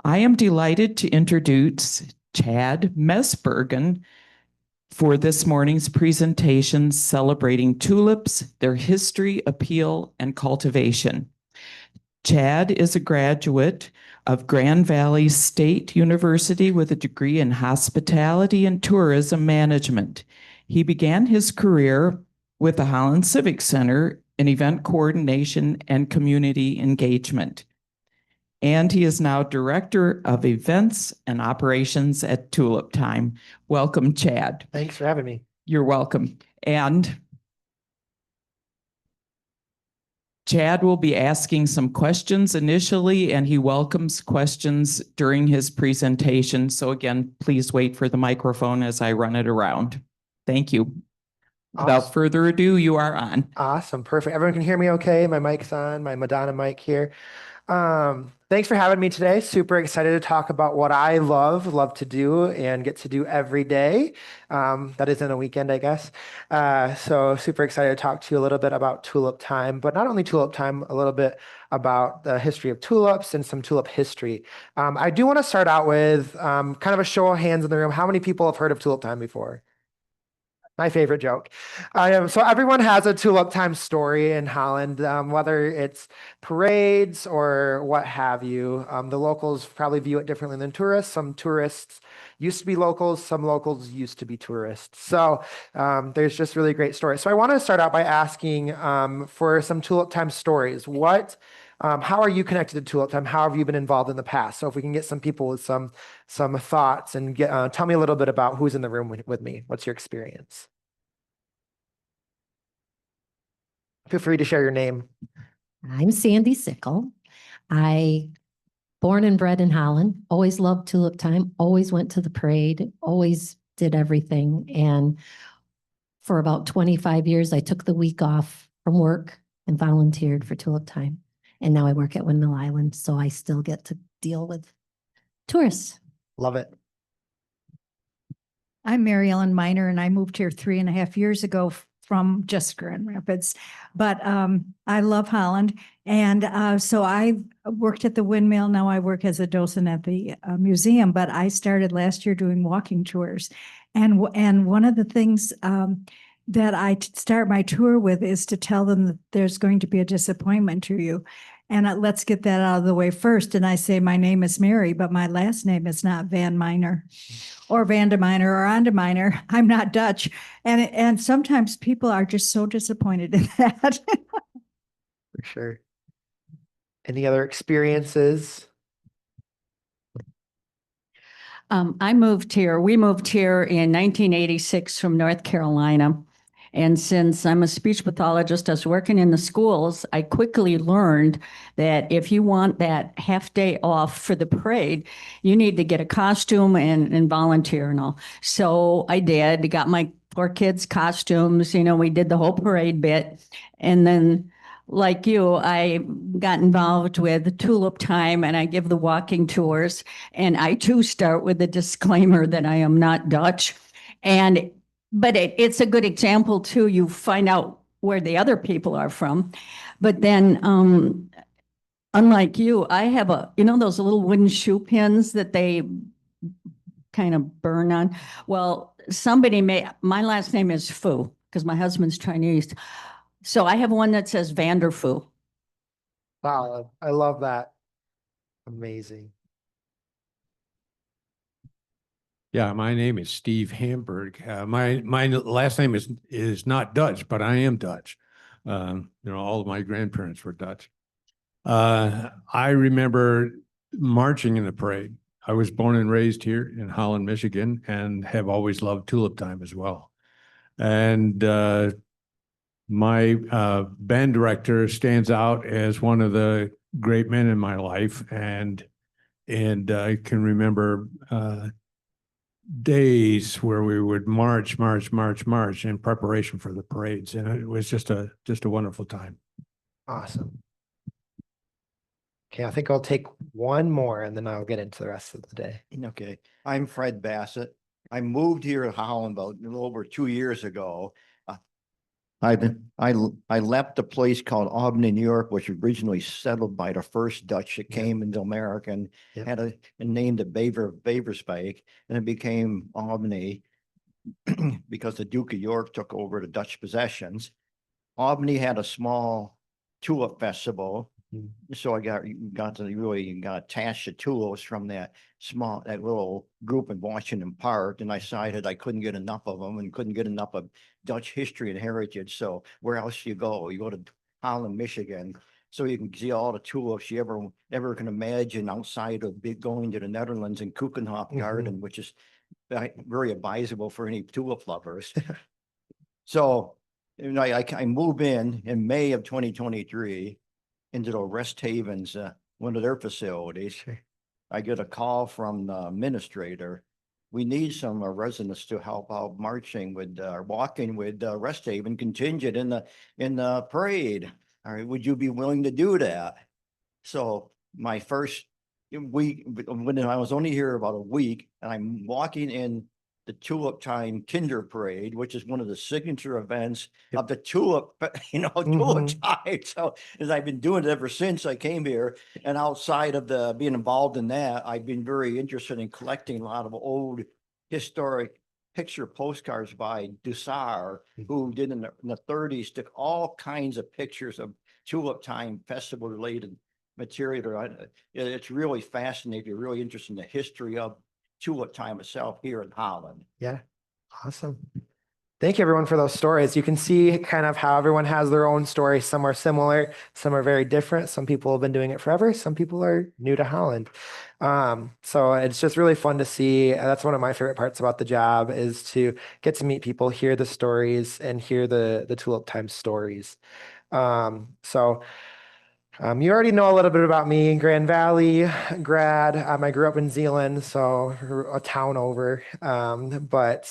I am delighted to introduce Chad Mesbergen for this morning's presentation celebrating tulips, their history, appeal, and cultivation. Chad is a graduate of Grand Valley State University with a degree in hospitality and tourism management. He began his career with the Holland Civic Center in event coordination and community engagement. And he is now Director of Events and Operations at Tulip Time. Welcome, Chad. Thanks for having me. You're welcome. And Chad will be asking some questions initially, and he welcomes questions during his presentation. So again, please wait for the microphone as I run it around. Thank you. Without further ado, you are on. Awesome. Perfect. Everyone can hear me okay? My mic's on, my Madonna mic here. Thanks for having me today. Super excited to talk about what I love to do and get to do every day. That isn't a weekend, I guess. So super excited to talk to you a little bit about Tulip Time, but not only Tulip Time, a little bit about the history of tulips and some tulip history. I do want to start out with kind of a show of hands in the room. How many people have heard of Tulip Time before? My favorite joke. So everyone has a Tulip Time story in Holland, whether it's parades or what have you. The locals probably view it differently than tourists. Some tourists used to be locals. Some locals used to be tourists. So there's just really great stories. So I want to start out by asking for some Tulip Time stories. How are you connected to Tulip Time? How have you been involved in the past? So if we can get some people with some thoughts and tell me a little bit about who's in the room with me. What's your experience? Feel free to share your name. I'm Sandy Sickle. I born and bred in Holland, always loved Tulip Time, always went to the parade, always did everything. And for about 25 years, I took the week off from work and volunteered for Tulip Time. And now I work at Windmill Island, so I still get to deal with tourists. Love it. I'm Mary Ellen Miner, and I moved here 3.5 years ago from just Grand Rapids. But I love Holland. And so I worked at the Windmill. Now I work as a docent at the museum, but I started last year doing walking tours. And one of the things that I start my tour with is to tell them that there's going to be a disappointment to you. And let's get that out of the way first. And I say, my name is Mary, but my last name is not Van Miner or Van de Miner or On de Miner. I'm not Dutch. And sometimes people are just so disappointed in that. For sure. Any other experiences? We moved here in 1986 from North Carolina. And since I'm a speech pathologist, I was working in the schools, I quickly learned that if you want that half day off for the parade, you need to get a costume and volunteer and all. So I did, got my 4 kids costumes, we did the whole parade bit. And then like you, I got involved with Tulip Time and I give the walking tours. And I too start with a disclaimer that I am not Dutch. But it's a good example too. You find out where the other people are from. But then, unlike you, I have those little wooden shoe pins that they kind of burn on. Well, my last name is Fu because my husband's Chinese. So I have one that says Vanderfu. Wow, I love that. Amazing. Yeah, my name is Steve Hamburg. My last name is not Dutch, but I am Dutch. All of my grandparents were Dutch. I remember marching in the parade. I was born and raised here in Holland, Michigan, and have always loved Tulip Time as well. And my band director stands out as one of the great men in my life, and I can remember days where we would march in preparation for the parades, and it was just a wonderful time. Awesome. Okay, I think I'll take one more and then I'll get into the rest of the day. Okay, I'm Fred Bassett. I moved here to Holland about a little over 2 years ago. I left a place called Albany, New York, which was originally settled by the first Dutch that came into America and and named it Beversbeek, and it became Albany because the Duke of York took over the Dutch possessions. Albany had a small tulip festival. So I got to really got attached to tulips from that little group in Washington Park, and I decided I couldn't get enough of them and couldn't get enough of Dutch history and heritage. So where else do you go? You go to Holland, Michigan, so you can see all the tulips you ever can imagine outside of going to the Netherlands and Keukenhof Garden, which is very advisable for any tulip lovers. So I move in May of 2023 into the Rest Havens, one of their facilities. I get a call from the administrator. We need some residents to help out walking with Rest Haven contingent in the parade. All right, would you be willing to do that? So my first week, when I was only here about a week, and I'm walking in the Tulip Time Kinder Parade, which is one of the signature events of the Tulip, Tulip Time. So as I've been doing it ever since I came here, and outside of being involved in that, I've been very interested in collecting a lot of old historic picture postcards by Dussart, who did in the 30s, took all kinds of pictures of Tulip Time festival related material. It's really fascinating. If you're really interested in the history of Tulip Time itself here in Holland. Yeah, awesome. Thank you everyone for those stories. You can see kind of how everyone has their own story. Some are similar, some are very different. Some people have been doing it forever. Some people are new to Holland. So it's just really fun to see. That's one of my favorite parts about the job, is to get to meet people, hear the stories, and hear the Tulip Time stories. You already know a little bit about me, Grand Valley grad. I grew up in Zealand, so a town over, but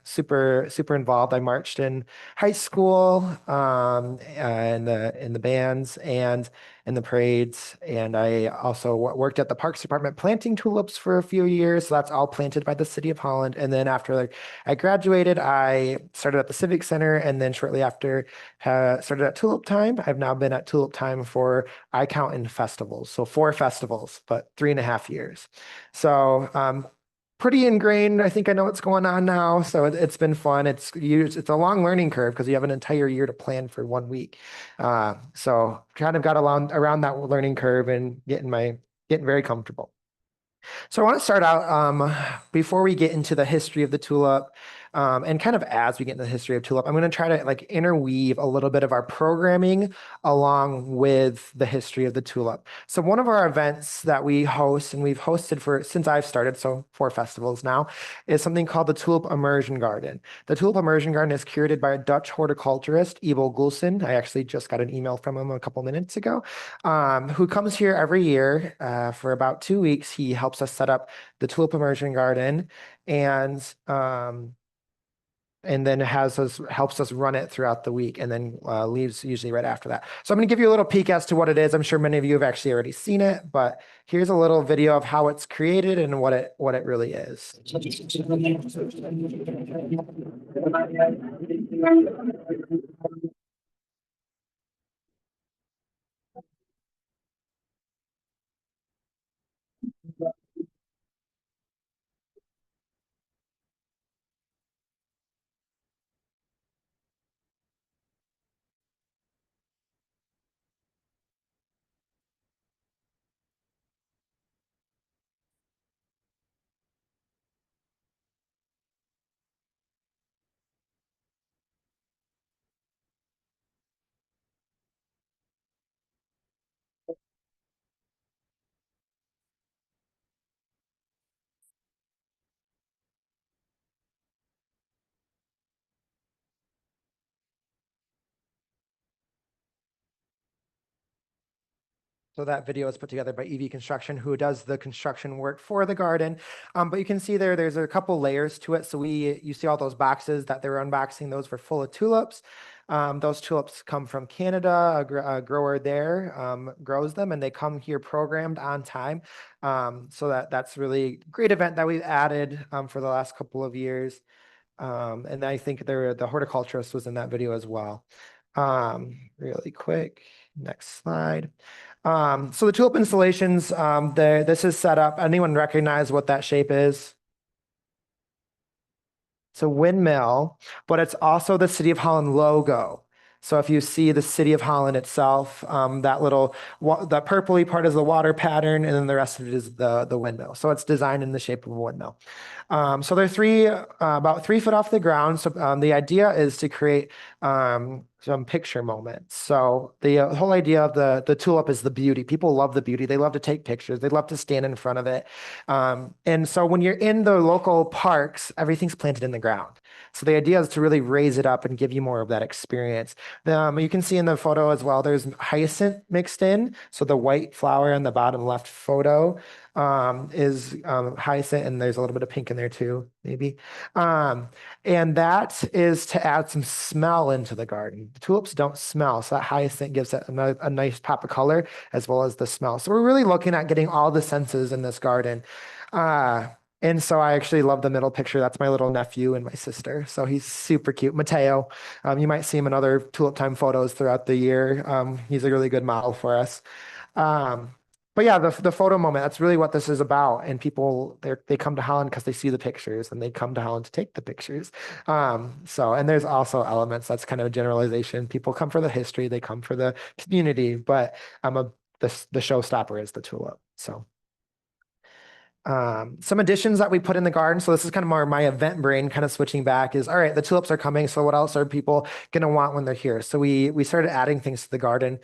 super involved. I marched in high school, in the bands and in the parades, and I also worked at the Parks Department planting tulips for a few years. So that's all planted by the City of Holland. And then after I graduated, I started at the Civic Center, and then shortly after started at Tulip Time. I've now been at Tulip Time for, I count in festivals, so 4 festivals, but 3.5 years. So pretty ingrained. I think I know what's going on now. So it's been fun. It's a long learning curve because you have an entire year to plan for 1 week. So kind of got around that learning curve and getting very comfortable. So I want to start out, before we get into the history of the tulip, and kind of as we get into the history of tulip, I'm going to try to interweave a little bit of our programming along with the history of the tulip. So one of our events that we host, and we've hosted since I've started, so 4 festivals now, is something called the Tulip Immersion Garden. The Tulip Immersion Garden is curated by a Dutch horticulturist, Ivo Gulsen. I actually just got an email from him a couple minutes ago, who comes here every year for about 2 weeks. He helps us set up the Tulip Immersion Garden, and then helps us run it throughout the week, and then leaves usually right after that. So I'm going to give you a little peek as to what it is. I'm sure many of you have actually already seen it, but here's a little video of how it's created and what it really is. So that video is put together by EV Construction, who does the construction work for the garden. But you can see there's a couple layers to it. So you see all those boxes that they're unboxing, those were full of tulips. Those tulips come from Canada. A grower there grows them, and they come here programmed on time. So that's really a great event that we've added for the last couple of years. And I think the horticulturist was in that video as well. Really quick, next slide. So the tulip installations, this is set up. Anyone recognize what that shape is? It's a windmill, but it's also the City of Holland logo. So if you see the City of Holland itself, that little, the purpley part is the water pattern, and then the rest of it is the windmill. So it's designed in the shape of a windmill. So they're about 3 foot off the ground. So the idea is to create some picture moments. So the whole idea of the tulip is the beauty. People love the beauty. They love to take pictures. They love to stand in front of it. And so when you're in the local parks, everything's planted in the ground. So the idea is to really raise it up and give you more of that experience. You can see in the photo as well, there's hyacinth mixed in. So the white flower in the bottom left photo is hyacinth, and there's a little bit of pink in there too, maybe. And that is to add some smell into the garden. The tulips don't smell, so that hyacinth gives it a nice pop of color as well as the smell. So we're really looking at getting all the senses in this garden. And so I actually love the middle picture. That's my little nephew and my sister. So he's super cute. Mateo. You might see him in other Tulip Time photos throughout the year. He's a really good model for us. But yeah, the photo moment, that's really what this is about. And people, they come to Holland because they see the pictures, and they come to Holland to take the pictures. And there's also elements, that's kind of a generalization. People come for the history, they come for the community, but the showstopper is the tulip. So. Some additions that we put in the garden. So this is kind of more my event brain kind of switching back is, all right, the tulips are coming. So what else are people going to want when they're here? So we started adding things to the garden,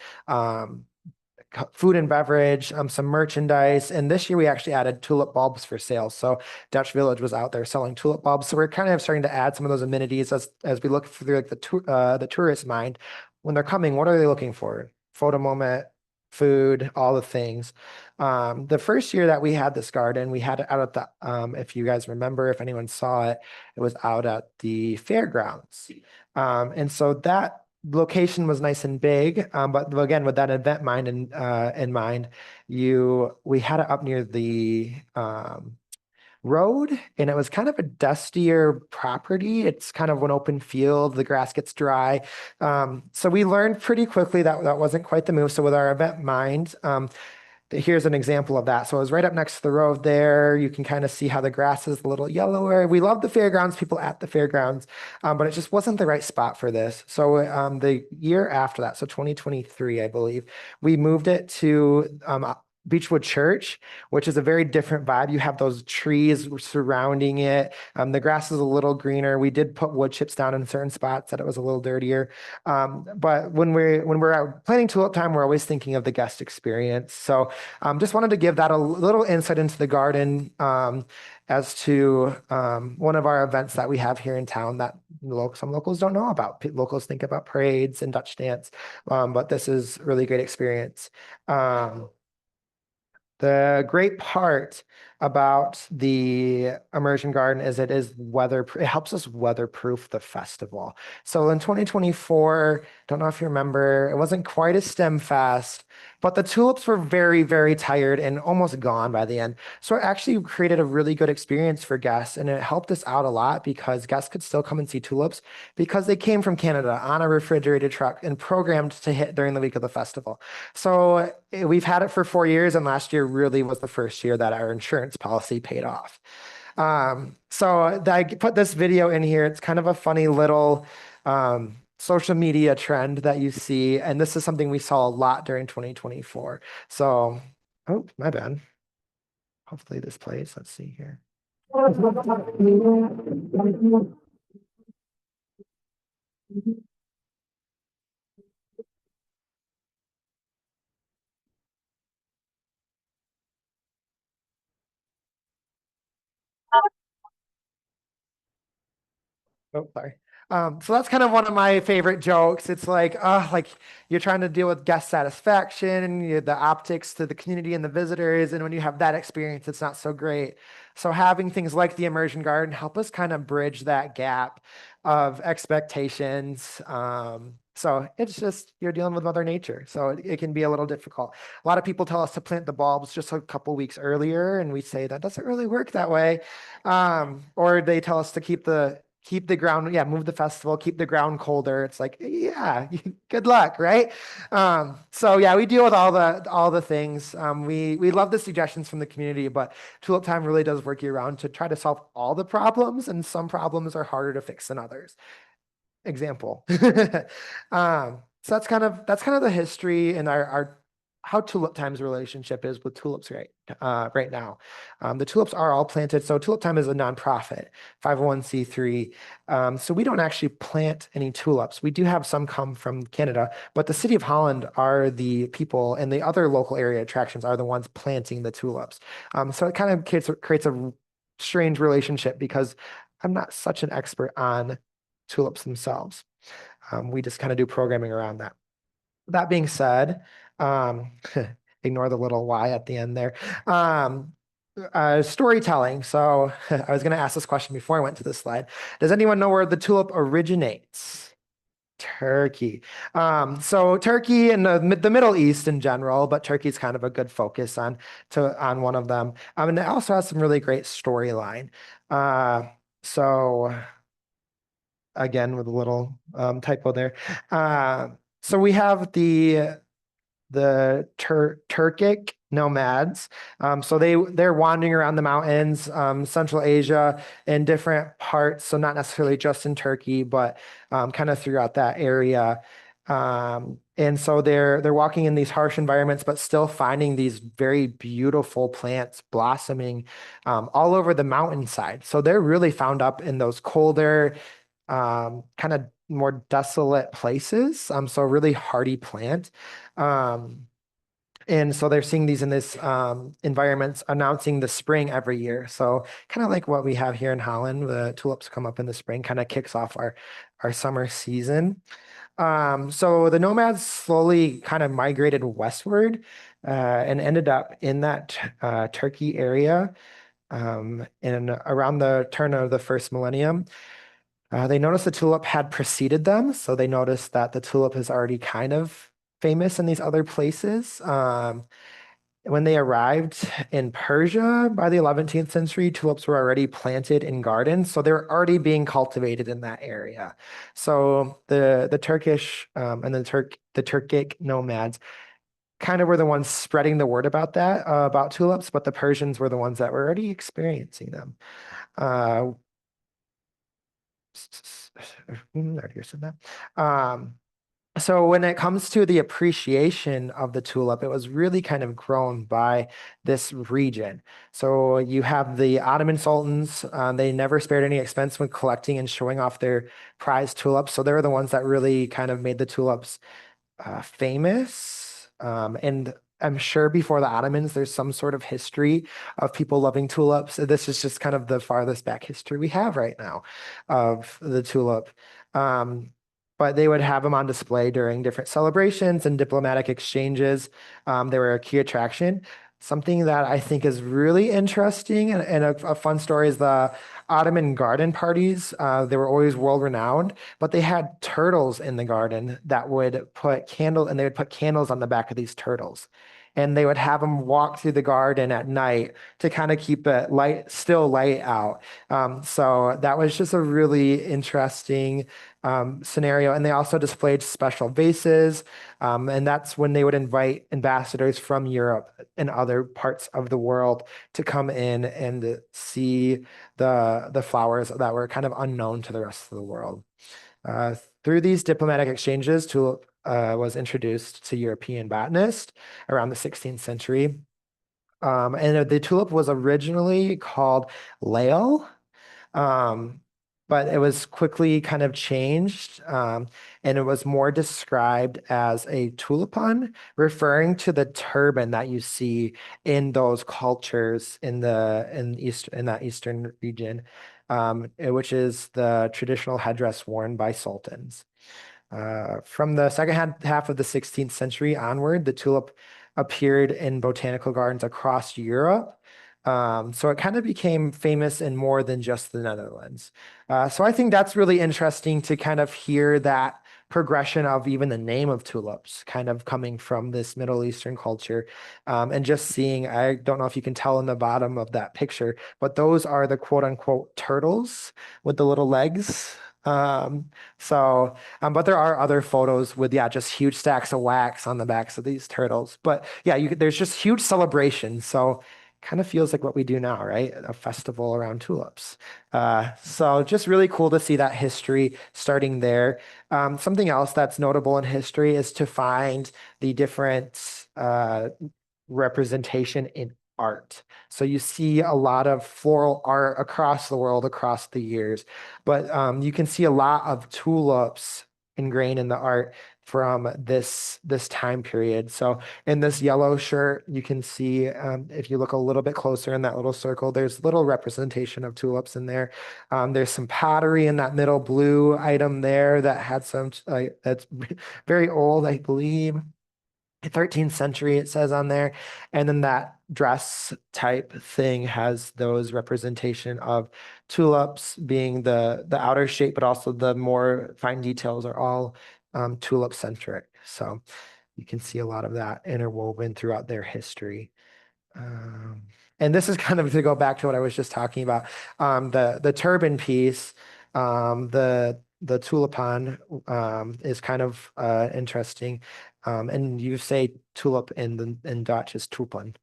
food and beverage, some merchandise. And this year we actually added tulip bulbs for sale. So Dutch Village was out there selling tulip bulbs. So we're kind of starting to add some of those amenities as we look through like the tourist mind. When they're coming, what are they looking for? Photo moment, food, all the things. The first year that we had this garden, we had it out at the, if you guys remember, if anyone saw it, it was out at the fairgrounds. And so that location was nice and big, but again, with that event in mind, we had it up near the road, and it was kind of a dustier property. It's kind of an open field. The grass gets dry. So we learned pretty quickly that that wasn't quite the move. So with our event mind, here's an example of that. So it was right up next to the road there. You can kind of see how the grass is a little yellower. We love the fairgrounds, people at the fairgrounds, but it just wasn't the right spot for this. So the year after that, so 2023, I believe, we moved it to Beechwood Church, which is a very different vibe. You have those trees surrounding it. The grass is a little greener. We did put wood chips down in certain spots that it was a little dirtier. But when we're out planning Tulip Time, we're always thinking of the guest experience. So just wanted to give that a little insight into the garden as to one of our events that we have here in town that some locals don't know about. Locals think about parades and Dutch dance, but this is really great experience. The great part about the immersion garden is it helps us weatherproof the festival. So in 2024, don't know if you remember, it wasn't quite a STEM fest, but the tulips were very, very tired and almost gone by the end. So it actually created a really good experience for guests, and it helped us out a lot because guests could still come and see tulips because they came from Canada on a refrigerated truck and programmed to hit during the week of the festival. So we've had it for 4 years, and last year really was the first year that our insurance policy paid off. So I put this video in here. It's kind of a funny little social media trend that you see, and this is something we saw a lot during 2024. So, oh, my bad. Hopefully this plays. Let's see here. Oh, sorry. So that's kind of one of my favorite jokes. It's like you're trying to deal with guest satisfaction and the optics to the community and the visitors. And when you have that experience, it's not so great. So having things like the immersion garden help us kind of bridge that gap of expectations. So it's just, you're dealing with Mother Nature. So it can be a little difficult. A lot of people tell us to plant the bulbs just a couple weeks earlier, and we say that doesn't really work that way. Or they tell us to keep keep the ground, move the festival, keep the ground colder. It's like, yeah, good luck, right? So yeah, we deal with all the things. We love the suggestions from the community, but Tulip Time really does work year round to try to solve all the problems, and some problems are harder to fix than others. Example. So that's kind of the history and our how Tulip Time's relationship is with tulips right now. The tulips are all planted. So Tulip Time is a nonprofit, 501c3. So we don't actually plant any tulips. We do have some come from Canada, but the city of Holland are the people, and the other local area attractions are the ones planting the tulips. So it kind of creates a strange relationship because I'm not such an expert on tulips themselves. We just kind of do programming around that. That being said, um, ignore the little Y at the end there. Storytelling. So I was going to ask this question before I went to this slide. Does anyone know where the tulip originates? Turkey. So Turkey and the Middle East in general, but Turkey's kind of a good focus on one of them. And it also has some really great storyline. So again with a little typo there. So we have the Turkic nomads. So they're wandering around the mountains, Central Asia, in different parts. So not necessarily just in Turkey, but kind of throughout that area. And so they're walking in these harsh environments, but still finding these very beautiful plants blossoming all over the mountainside. So they're really found up in those colder, kind of more desolate places. So a really hardy plant. And so they're seeing these in this environments announcing the spring every year. So kind of like what we have here in Holland, the tulips come up in the spring, kind of kicks off our summer season. So the nomads slowly kind of migrated westward and ended up in that Turkey area and around the turn of the first millennium. They noticed the tulip had preceded them, so they noticed that the tulip is already kind of famous in these other places. When they arrived in Persia by the 11th century, tulips were already planted in gardens, so they were already being cultivated in that area. So the Turkish and the Turkic nomads kind of were the ones spreading the word about that, about tulips, but the Persians were the ones that were already experiencing them. I already said that. So when it comes to the appreciation of the tulip, it was really kind of grown by this region. So you have the Ottoman sultans, they never spared any expense when collecting and showing off their prized tulips. So they're the ones that really kind of made the tulips famous. And I'm sure before the Ottomans, there's some sort of history of people loving tulips. This is just kind of the farthest back history we have right now of the tulip. But they would have them on display during different celebrations and diplomatic exchanges. They were a key attraction. Something that I think is really interesting and a fun story is the Ottoman garden parties. They were always world renowned, but they had turtles in the garden that would put candles, and they would put candles on the back of these turtles. And they would have them walk through the garden at night to kind of keep it still light out. So that was just a really interesting scenario. And they also displayed special vases. And that's when they would invite ambassadors from Europe and other parts of the world to come in and see the flowers that were kind of unknown to the rest of the world. Through these diplomatic exchanges, tulip was introduced to European botanists around the 16th century. And the tulip was originally called Lael, but it was quickly kind of changed, and it was more described as a tulipon, referring to the turban that you see in those cultures in that eastern region, which is the traditional headdress worn by sultans. From the second half of the 16th century onward, the tulip appeared in botanical gardens across Europe. So it kind of became famous in more than just the Netherlands. So I think that's really interesting to kind of hear that progression of even the name of tulips kind of coming from this Middle Eastern culture. And just seeing, I don't know if you can tell in the bottom of that picture, but those are the quote unquote turtles with the little legs. But there are other photos with, yeah, just huge stacks of wax on the backs of these turtles. But yeah, there's just huge celebrations. So kind of feels like what we do now, right? A festival around tulips. So just really cool to see that history starting there. Something else that's notable in history is to find the different representation in art. So you see a lot of floral art across the world, across the years, but you can see a lot of tulips ingrained in the art from this time period. So in this yellow shirt, you can see if you look a little bit closer in that little circle, there's little representation of tulips in there. There's some pottery in that middle blue item there that had some that's very old, I believe. 13th century, it says on there. And then that dress type thing has those representation of tulips being the outer shape, but also the more fine details are all tulip centric. So you can see a lot of that interwoven throughout their history. Um, and this is kind of to go back to what I was just talking about. The turban piece, the tulipan is kind of interesting. And you say tulip in Dutch is tulpen.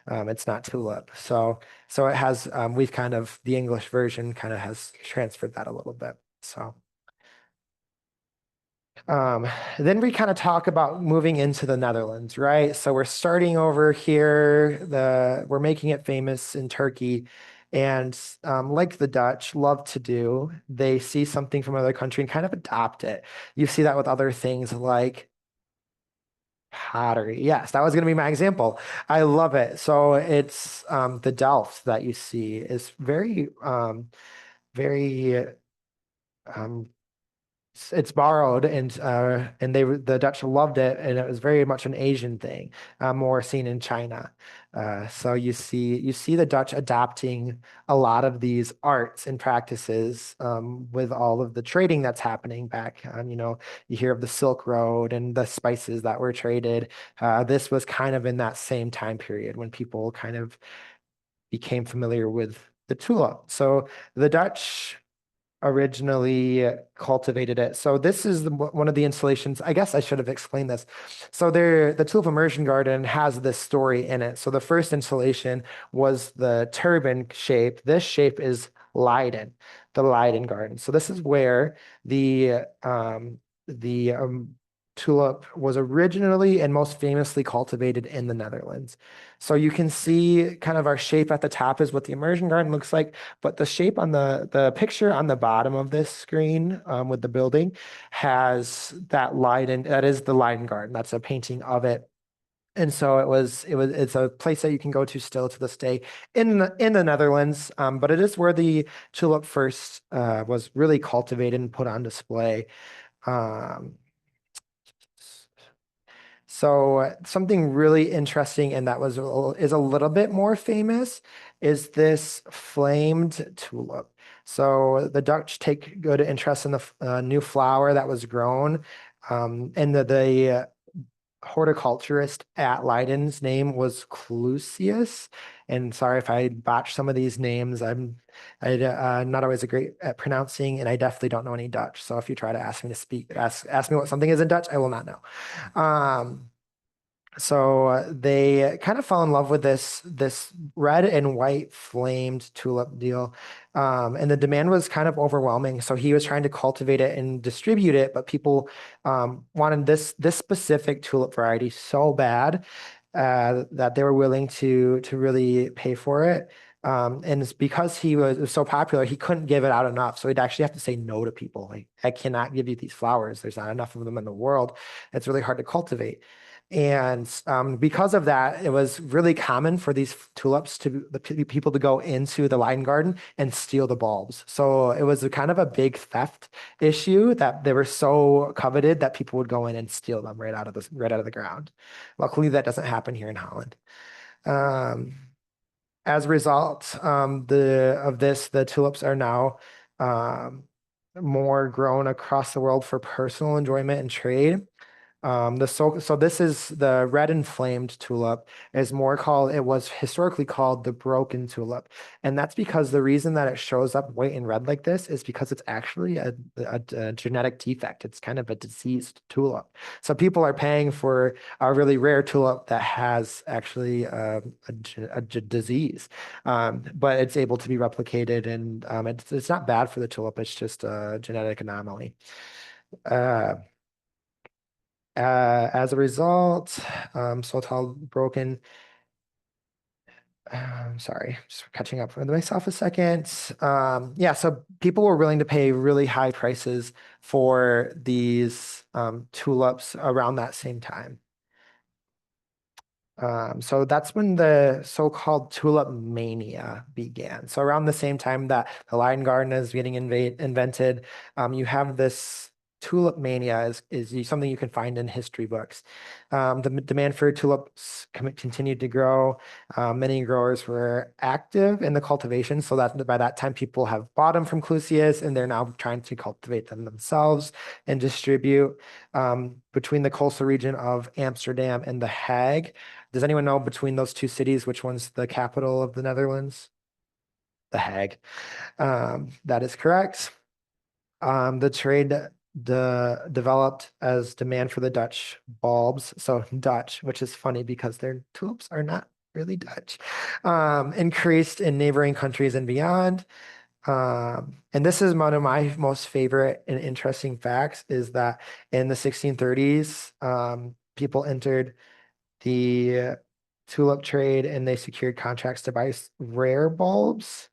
It's not tulip. So it has we've kind of the English version kind of has transferred that a little bit. So. Then we kind of talk about moving into the Netherlands, right? So we're starting over here. We're making it famous in Turkey, and like the Dutch love to do, they see something from another country and kind of adopt it. You see that with other things like pottery. Yes, that was going to be my example. I love it. So it's the Delft that you see is very um, it's borrowed and the Dutch loved it and it was very much an Asian thing, more seen in China. So you see the Dutch adopting a lot of these arts and practices with all of the trading that's happening back. You hear of the Silk Road and the spices that were traded. This was kind of in that same time period when people kind of became familiar with the tulip. So the Dutch originally cultivated it. So this is one of the installations. I guess I should have explained this. So the Tulip Immersion Garden has this story in it. So the first installation was the turban shape. This shape is Leiden, the Leiden Garden. So this is where the tulip was originally and most famously cultivated in the Netherlands. So you can see kind of our shape at the top is what the immersion garden looks like, but the shape on the picture on the bottom of this screen with the building has that Leiden, that is the Leiden Garden. That's a painting of it. And so it's a place that you can go to still to this day in the Netherlands, but it is where the tulip first was really cultivated and put on display. Um, So something really interesting and that is a little bit more famous is this flamed tulip. So the Dutch take good interest in the new flower that was grown, and the horticulturist at Leiden's name was Clusius. And sorry if I botch some of these names. I'm not always a great at pronouncing, and I definitely don't know any Dutch. So if you try to ask me to ask me what something is in Dutch, I will not know. So they kind of fell in love with this red and white flamed tulip deal, and the demand was kind of overwhelming. So he was trying to cultivate it and distribute it, but people wanted this specific tulip variety so bad that they were willing to really pay for it. And it's because he was so popular, he couldn't give it out enough. So he'd actually have to say no to people. Like, I cannot give you these flowers. There's not enough of them in the world. It's really hard to cultivate. And because of that, it was really common for these tulips people to go into the Leiden garden and steal the bulbs. So it was a kind of a big theft issue that they were so coveted that people would go in and steal them right out of the ground. Luckily, that doesn't happen here in Holland. Um, as a result, the tulips are now more grown across the world for personal enjoyment and trade. So this is the red inflamed tulip is more called, it was historically called the broken tulip. And that's because the reason that it shows up white and red like this is because it's actually a genetic defect. It's kind of a diseased tulip. So people are paying for a really rare tulip that has actually a disease, but it's able to be replicated, and it's not bad for the tulip. It's just a genetic anomaly. Uh, as a result, so it's all broken. Sorry, just catching up with myself a second. Yeah, so people were willing to pay really high prices for these tulips around that same time. So that's when the so-called tulip mania began. So around the same time that the Lion Garden is getting invented, you have this tulip mania is something you can find in history books. The demand for tulips continued to grow. Many growers were active in the cultivation, so that by that time people have bought them from Clusius and they're now trying to cultivate them themselves and distribute. Between the coastal region of Amsterdam and The Hague. Does anyone know between those two cities, which one's the capital of the Netherlands? The Hague. That is correct. The trade developed as demand for the Dutch bulbs. So Dutch, which is funny because their tulips are not really Dutch, increased in neighboring countries and beyond. And this is one of my most favorite and interesting facts is that in the 1630s, people entered the tulip trade and they secured contracts to buy rare bulbs.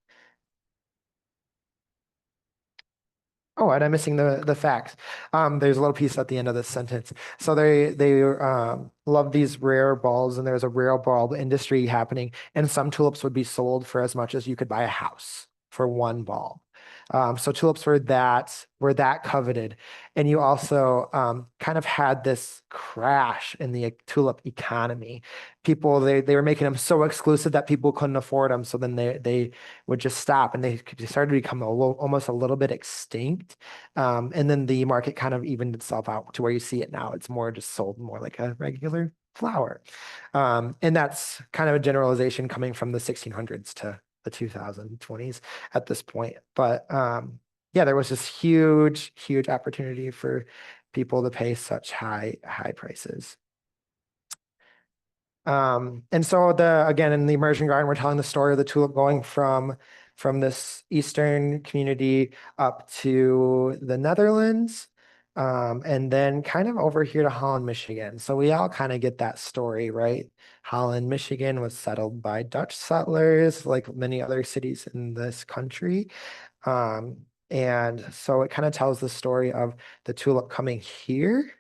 Oh, and I'm missing the facts. There's a little piece at the end of this sentence. So they love these rare bulbs, and there's a rare bulb industry happening. And some tulips would be sold for as much as you could buy a house for one bulb. So tulips were that coveted, and you also kind of had this crash in the tulip economy. People they were making them so exclusive that people couldn't afford them. So then they would just stop, and they started to become almost a little bit extinct. And then the market kind of evened itself out to where you see it now. It's more just sold more like a regular flower. And that's kind of a generalization coming from the 1600s to the 2020s at this point. But yeah, there was this huge opportunity for people to pay such high prices. And so again, in the immersion garden, we're telling the story of the tulip going from this Eastern community up to the Netherlands, and then kind of over here to Holland, Michigan. So we all kind of get that story, right? Holland, Michigan was settled by Dutch settlers, like many other cities in this country. And so it kind of tells the story of the tulip coming here.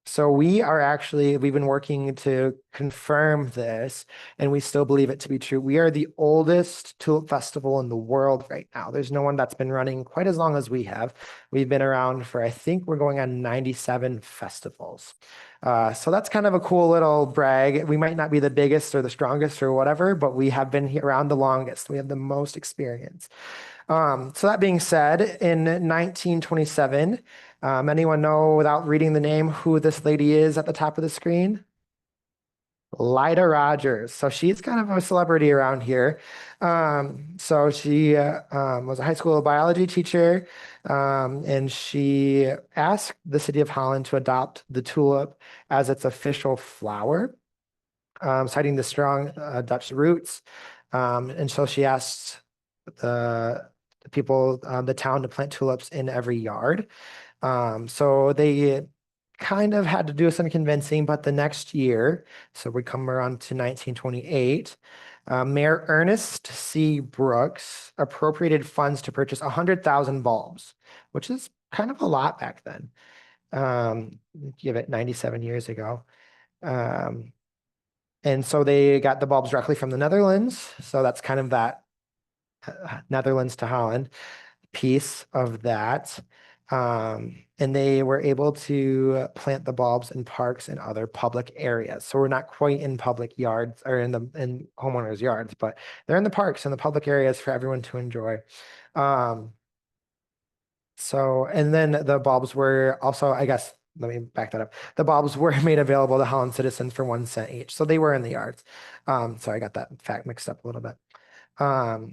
So we've been working to confirm this, and we still believe it to be true. We are the oldest tulip festival in the world right now. There's no one that's been running quite as long as we have. We've been around for, I think we're going on 97 festivals. So that's kind of a cool little brag. We might not be the biggest or the strongest or whatever, but we have been here around the longest. We have the most experience. So that being said, in 1927, anyone know without reading the name who this lady is at the top of the screen? Lyda Rogers. So she's kind of a celebrity around here. So she was a high school biology teacher, and she asked the city of Holland to adopt the tulip as its official flower, citing the strong Dutch roots. And so she asked the people, the town to plant tulips in every yard. So they kind of had to do some convincing, but the next year, so we come around to 1928, Mayor Ernest C. Brooks appropriated funds to purchase 100,000 bulbs, which is kind of a lot back then. Give it 97 years ago. And so they got the bulbs directly from the Netherlands. So that's kind of that Netherlands to Holland piece of that. And they were able to plant the bulbs in parks and other public areas. So we're not quite in public yards or in homeowners' yards, but they're in the parks and the public areas for everyone to enjoy. And then the bulbs were also, I guess, let me back that up. The bulbs were made available to Holland citizens for 1 cent each. So they were in the yards. So I got that fact mixed up a little bit.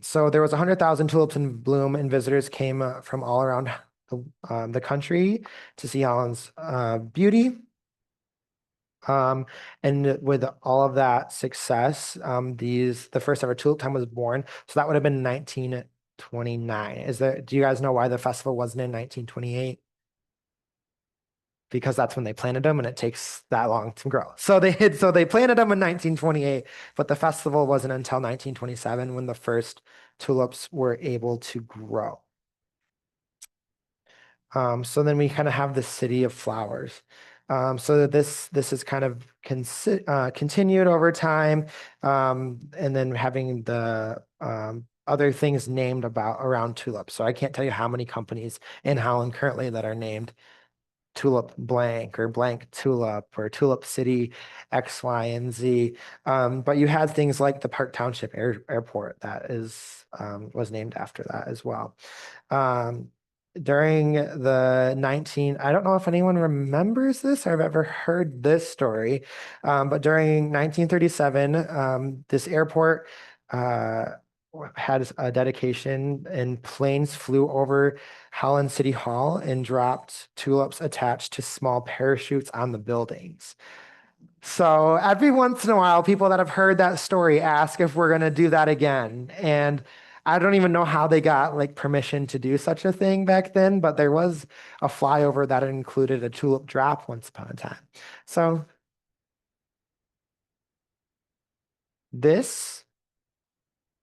So there was 100,000 tulips in bloom, and visitors came from all around the country to see Holland's beauty. And with all of that success, the first ever tulip time was born. So that would have been 1929. Do you guys know why the festival wasn't in 1928? Because that's when they planted them and it takes that long to grow. So they planted them in 1928, but the festival wasn't until 1927 when the first tulips were able to grow. So then we kind of have the city of flowers. So this is kind of continued over time, and then having the other things named around tulips. So I can't tell you how many companies in Holland currently that are named Tulip blank or blank Tulip or Tulip City X, Y, and Z. But you had things like the Park Township Airport that was named after that as well. During I don't know if anyone remembers this or I've ever heard this story, but during 1937, this airport had a dedication and planes flew over Holland City Hall and dropped tulips attached to small parachutes on the buildings. So every once in a while, people that have heard that story ask if we're going to do that again. And I don't even know how they got like permission to do such a thing back then, but there was a flyover that included a tulip drop once upon a time. So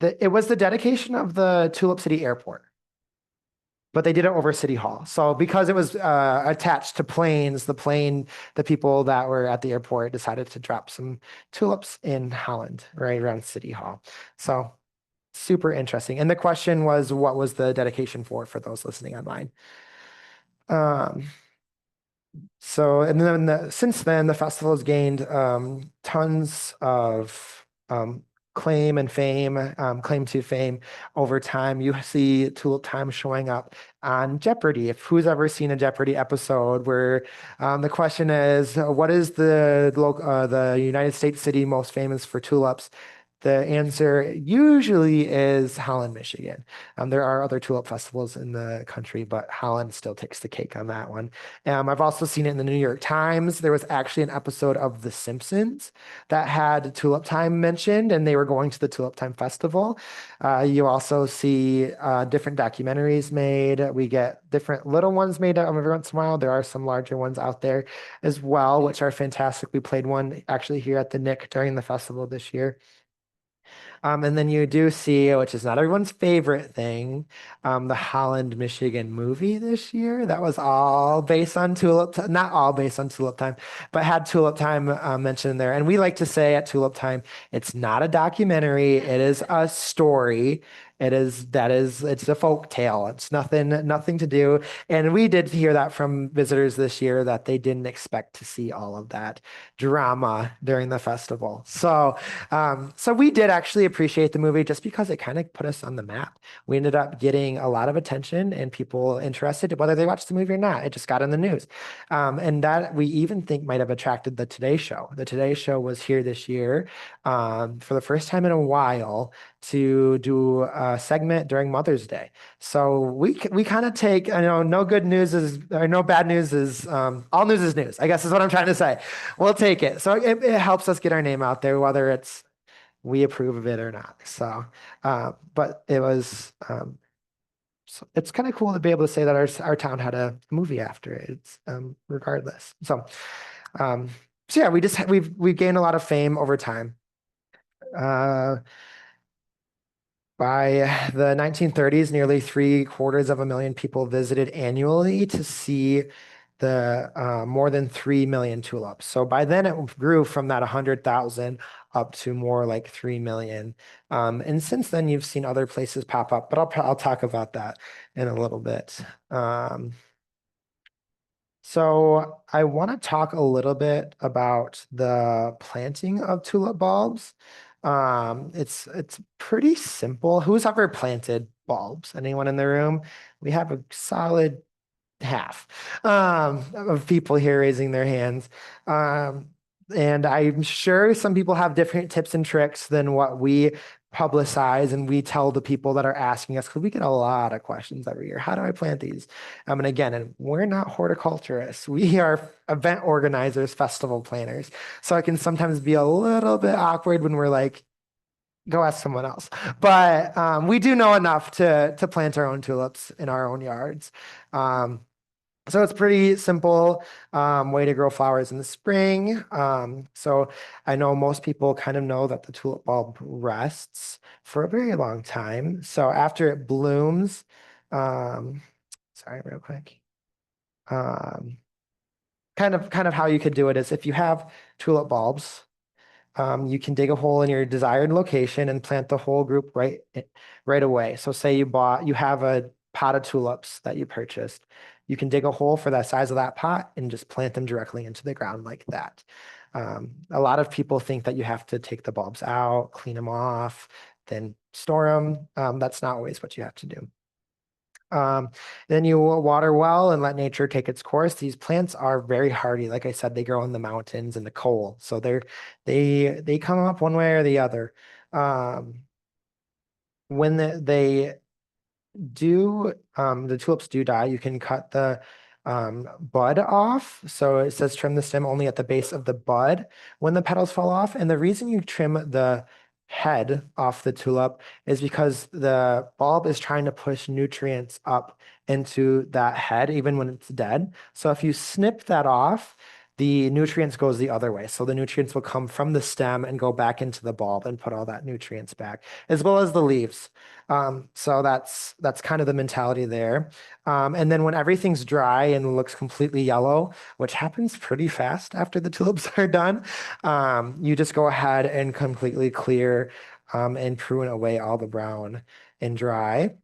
it was the dedication of the Tulip City Airport, but they did it over City Hall. So because it was attached to planes, the people that were at the airport decided to drop some tulips in Holland, right around City Hall. So super interesting. And the question was, what was the dedication for those listening online? And then since then, the festival has gained tons of claim to fame over time. You see Tulip Time showing up on Jeopardy. If who's ever seen a Jeopardy episode where the question is, what is the United States city most famous for tulips? The answer usually is Holland, Michigan. There are other tulip festivals in the country, but Holland still takes the cake on that one. I've also seen it in the New York Times. There was actually an episode of The Simpsons that had Tulip Time mentioned, and they were going to the Tulip Time Festival. You also see different documentaries made. We get different little ones made every once in a while. There are some larger ones out there as well, which are fantastic. We played one actually here at the Nick during the festival this year. And then you do see, which is not everyone's favorite thing, the Holland, Michigan movie this year. That was all based on not all based on Tulip Time, but had Tulip Time mentioned there. And we like to say at Tulip Time, it's not a documentary, it is a story. It's a folk tale. It's nothing to do. And we did hear that from visitors this year that they didn't expect to see all of that drama during the festival. So we did actually appreciate the movie just because it kind of put us on the map. We ended up getting a lot of attention and people interested, whether they watched the movie or not. It just got in the news. And that we even think might have attracted the Today Show. The Today Show was here this year for the first time in a while to do a segment during Mother's Day. So we kind of take, no good news is, or no bad news is, all news is news, I guess is what I'm trying to say. We'll take it. So it helps us get our name out there, whether we approve of it or not. So, but it was, so it's kind of cool to be able to say that our town had a movie after it. It's regardless. So yeah, we've gained a lot of fame over time. By the 1930s, nearly 750,000 people visited annually to see the more than 3 million tulips. So by then it grew from that 100,000 up to more like 3 million. And since then you've seen other places pop up, but I'll talk about that in a little bit. So I want to talk a little bit about the planting of tulip bulbs. It's pretty simple. Who's ever planted bulbs? Anyone in the room? We have a solid half of people here raising their hands. Um, and I'm sure some people have different tips and tricks than what we publicize and we tell the people that are asking us, because we get a lot of questions every year. How do I plant these? And again, and we're not horticulturists. We are event organizers, festival planners. So it can sometimes be a little bit awkward when we're like, go ask someone else. But we do know enough to plant our own tulips in our own yards. So it's pretty simple way to grow flowers in the spring. So I know most people kind of know that the tulip bulb rests for a very long time. So after it blooms, sorry, real quick. Um, kind of how you could do it is if you have tulip bulbs, you can dig a hole in your desired location and plant the whole group right away. So say you have a pot of tulips that you purchased. You can dig a hole for the size of that pot and just plant them directly into the ground like that. A lot of people think that you have to take the bulbs out, clean them off, then store them. That's not always what you have to do. Then you water well and let nature take its course. These plants are very hardy. Like I said, they grow in the mountains and the coal. So they come up one way or the other. When they do the tulips do die, you can cut the bud off. So it says trim the stem only at the base of the bud when the petals fall off. And the reason you trim the head off the tulip is because the bulb is trying to push nutrients up into that head even when it's dead. So if you snip that off, the nutrients goes the other way. So the nutrients will come from the stem and go back into the bulb and put all that nutrients back, as well as the leaves. So that's kind of the mentality there. And then when everything's dry and looks completely yellow, which happens pretty fast after the tulips are done, you just go ahead and completely clear and prune away all the brown and dry.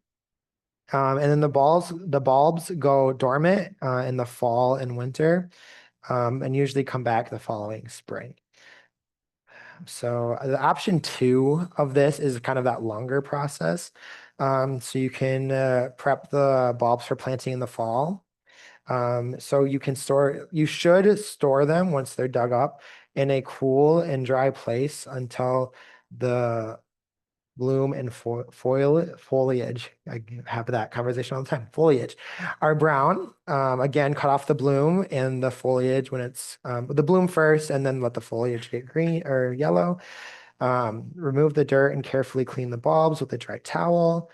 And then the bulbs go dormant in the fall and winter, and usually come back the following spring. So the option 2 of this is kind of that longer process. So you can prep the bulbs for planting in the fall. So you should store them once they're dug up in a cool and dry place until the bloom and foliage, I have that conversation all the time, foliage are brown. Again, cut off the bloom and the foliage when it's the bloom first, and then let the foliage get green or yellow. Remove the dirt and carefully clean the bulbs with a dry towel.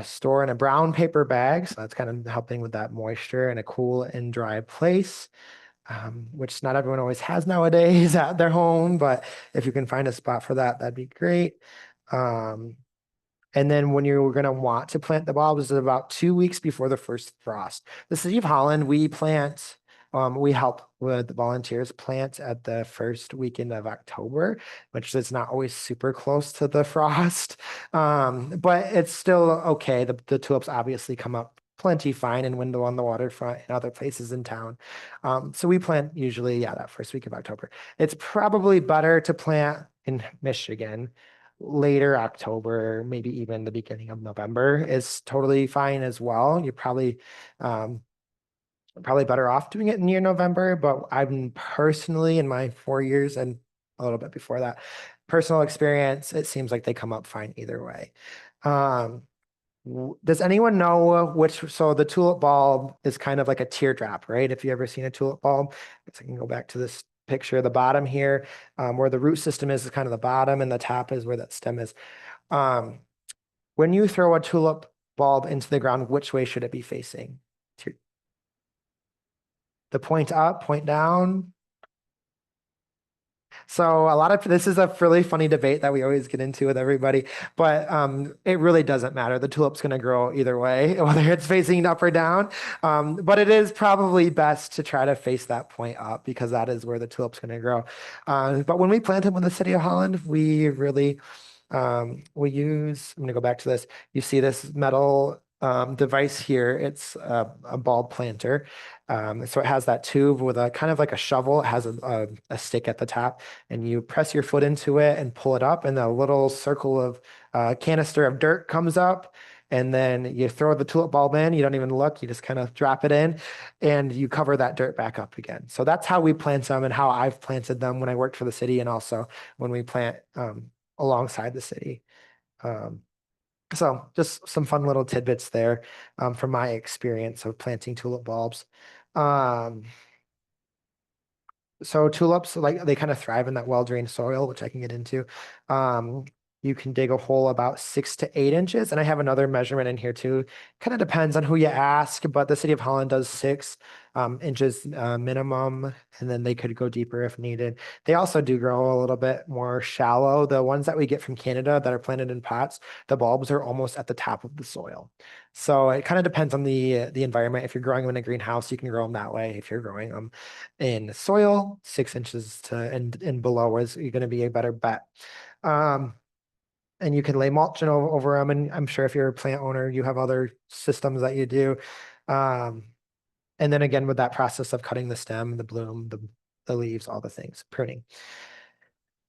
Store in a brown paper bag, so that's kind of helping with that moisture in a cool and dry place. Which not everyone always has nowadays at their home, but if you can find a spot for that, that'd be great. And then when you're going to want to plant the bulbs is about 2 weeks before the first frost. The city of Holland, we help with volunteers plant at the first weekend of October, which is not always super close to the frost. But it's still okay. The tulips obviously come up plenty fine in Window on the Waterfront and other places in town. So we plant usually, that first week of October. It's probably better to plant in Michigan later October, maybe even the beginning of November is totally fine as well. You're probably better off doing it near November, but I'm personally in my 4 years and a little bit before that, personal experience, it seems like they come up fine either way. Does anyone know so the tulip bulb is kind of like a teardrop, right? If you ever seen a tulip bulb, I can go back to this picture, the bottom here, where the root system is kind of the bottom and the top is where that stem is. When you throw a tulip bulb into the ground, which way should it be facing? The point up, point down? So this is a really funny debate that we always get into with everybody, but it really doesn't matter. The tulip's going to grow either way, whether it's facing up or down. But it is probably best to try to face that point up because that is where the tulip's going to grow. But when we plant them in the city of Holland, we really I'm going to go back to this. You see this metal device here. It's a bulb planter. So it has that tube with a kind of like a shovel. It has a stick at the top, and you press your foot into it and pull it up, and a little circle of canister of dirt comes up. And then you throw the tulip bulb in. You don't even look. You just kind of drop it in, and you cover that dirt back up again. So that's how we plant them and how I've planted them when I worked for the city, and also when we plant alongside the city. Um, so just some fun little tidbits there from my experience of planting tulip bulbs. Um, so tulips, like they kind of thrive in that well-drained soil, which I can get into. Um, you can dig a hole about 6 to 8 inches. And I have another measurement in here too. Kind of depends on who you ask, but the city of Holland does 6 inches minimum, and then they could go deeper if needed. They also do grow a little bit more shallow. The ones that we get from Canada that are planted in pots, the bulbs are almost at the top of the soil. So it kind of depends on the environment. If you're growing them in a greenhouse, you can grow them that way. If you're growing them in soil, 6 inches to and below is going to be a better bet. And you can lay mulch over them. And I'm sure if you're a plant owner, you have other systems that you do. And then again, with that process of cutting the stem, the bloom, the leaves, all the things, pruning.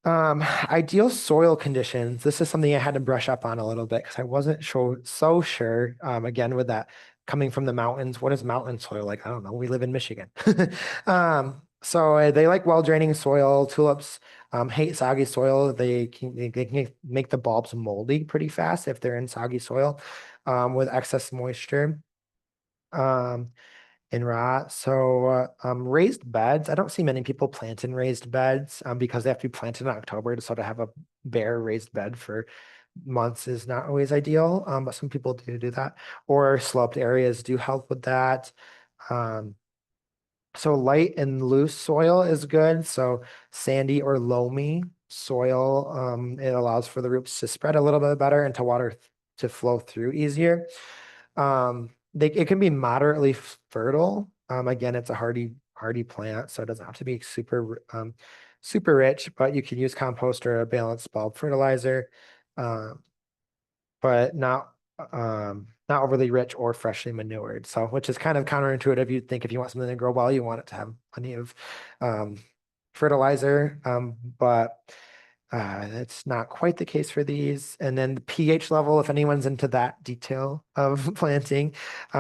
Ideal soil conditions. This is something I had to brush up on a little bit because I wasn't so sure. Again, with that coming from the mountains, what is mountain soil like? I don't know. We live in Michigan. So they like well-draining soil. Tulips hate soggy soil. They can make the bulbs moldy pretty fast if they're in soggy soil with excess moisture. In rot. So raised beds, I don't see many people plant in raised beds because they have to be planted in October to sort of have a bare raised bed for months is not always ideal, but some people do that. Or sloped areas do help with that. So light and loose soil is good. So sandy or loamy soil, it allows for the roots to spread a little bit better and to water to flow through easier. It can be moderately fertile. Again, it's a hardy plant, so it doesn't have to be super rich, but you can use compost or a balanced bulb fertilizer, but not overly rich or freshly manured. So, which is kind of counterintuitive. You'd think if you want something to grow well, you want it to have plenty of fertilizer, but that's not quite the case for these. And then the pH level, if anyone's into that detail of planting,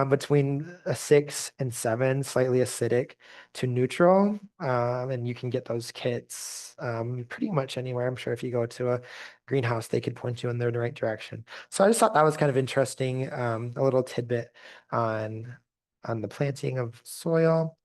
between a 6 and 7, slightly acidic to neutral. And you can get those kits pretty much anywhere. I'm sure if you go to a greenhouse, they could point you in the right direction. So I just thought that was kind of interesting, a little tidbit on the planting of soil.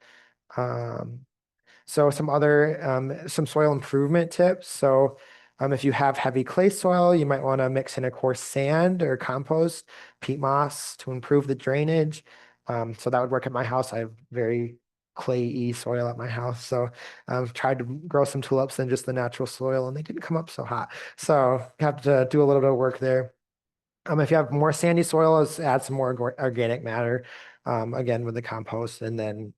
So some soil improvement tips. So if you have heavy clay soil, you might want to mix in a coarse sand or compost, peat moss to improve the drainage. So that would work at my house. I have very clay-y soil at my house. So I've tried to grow some tulips in just the natural soil and they didn't come up so hot. So you have to do a little bit of work there. If you have more sandy soil, add some more organic matter, again with the compost, and then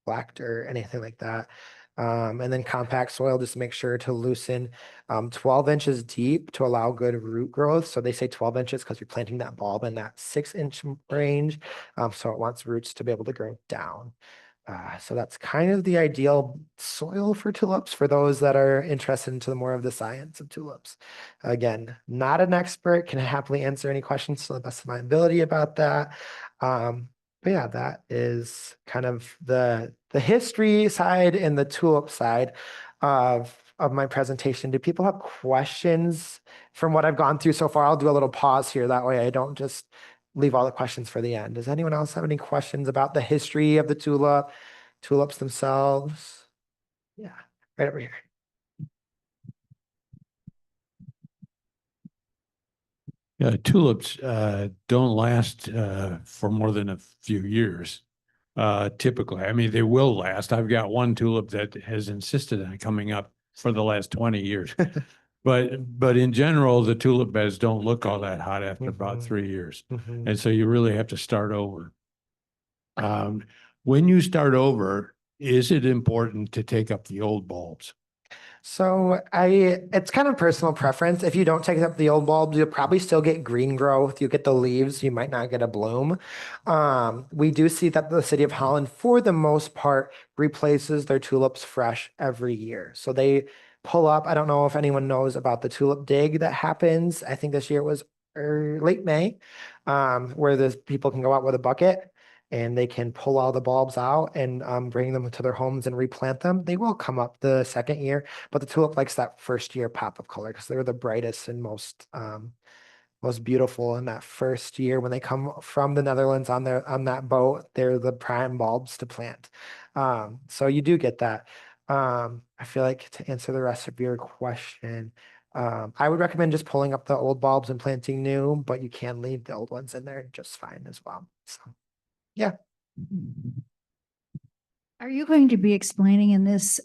black dirt, anything like that. And then compact soil, just make sure to loosen 12 inches deep to allow good root growth. So they say 12 inches because you're planting that bulb in that 6-inch range. So it wants roots to be able to grow down. So that's kind of the ideal soil for tulips for those that are interested into more of the science of tulips. Again, not an expert, can happily answer any questions to the best of my ability about that. But yeah, that is kind of the history side and the tulip side of my presentation. Do people have questions from what I've gone through so far? I'll do a little pause here. That way I don't just leave all the questions for the end. Does anyone else have any questions about the history of the tulips themselves? Yeah, right over here. Tulips don't last for more than a few years, typically. I mean, they will last. I've got one tulip that has insisted on coming up for the last 20 years. But in general, the tulip beds don't look all that hot after about 3 years. And so you really have to start over. When you start over, is it important to take up the old bulbs? So it's kind of personal preference. If you don't take up the old bulbs, you'll probably still get green growth. You get the leaves, you might not get a bloom. We do see that the city of Holland, for the most part, replaces their tulips fresh every year. So they pull up. I don't know if anyone knows about the tulip dig that happens. I think this year it was late May, where the people can go out with a bucket and they can pull all the bulbs out and bring them to their homes and replant them. They will come up the second year, but the tulip likes that first year pop of color because they're the brightest and most beautiful in that first year when they come from the Netherlands on that boat. They're the prime bulbs to plant. So you do get that. I feel like to answer the rest of your question, I would recommend just pulling up the old bulbs and planting new, but you can leave the old ones in there just fine as well. So yeah. Are you going to be explaining in this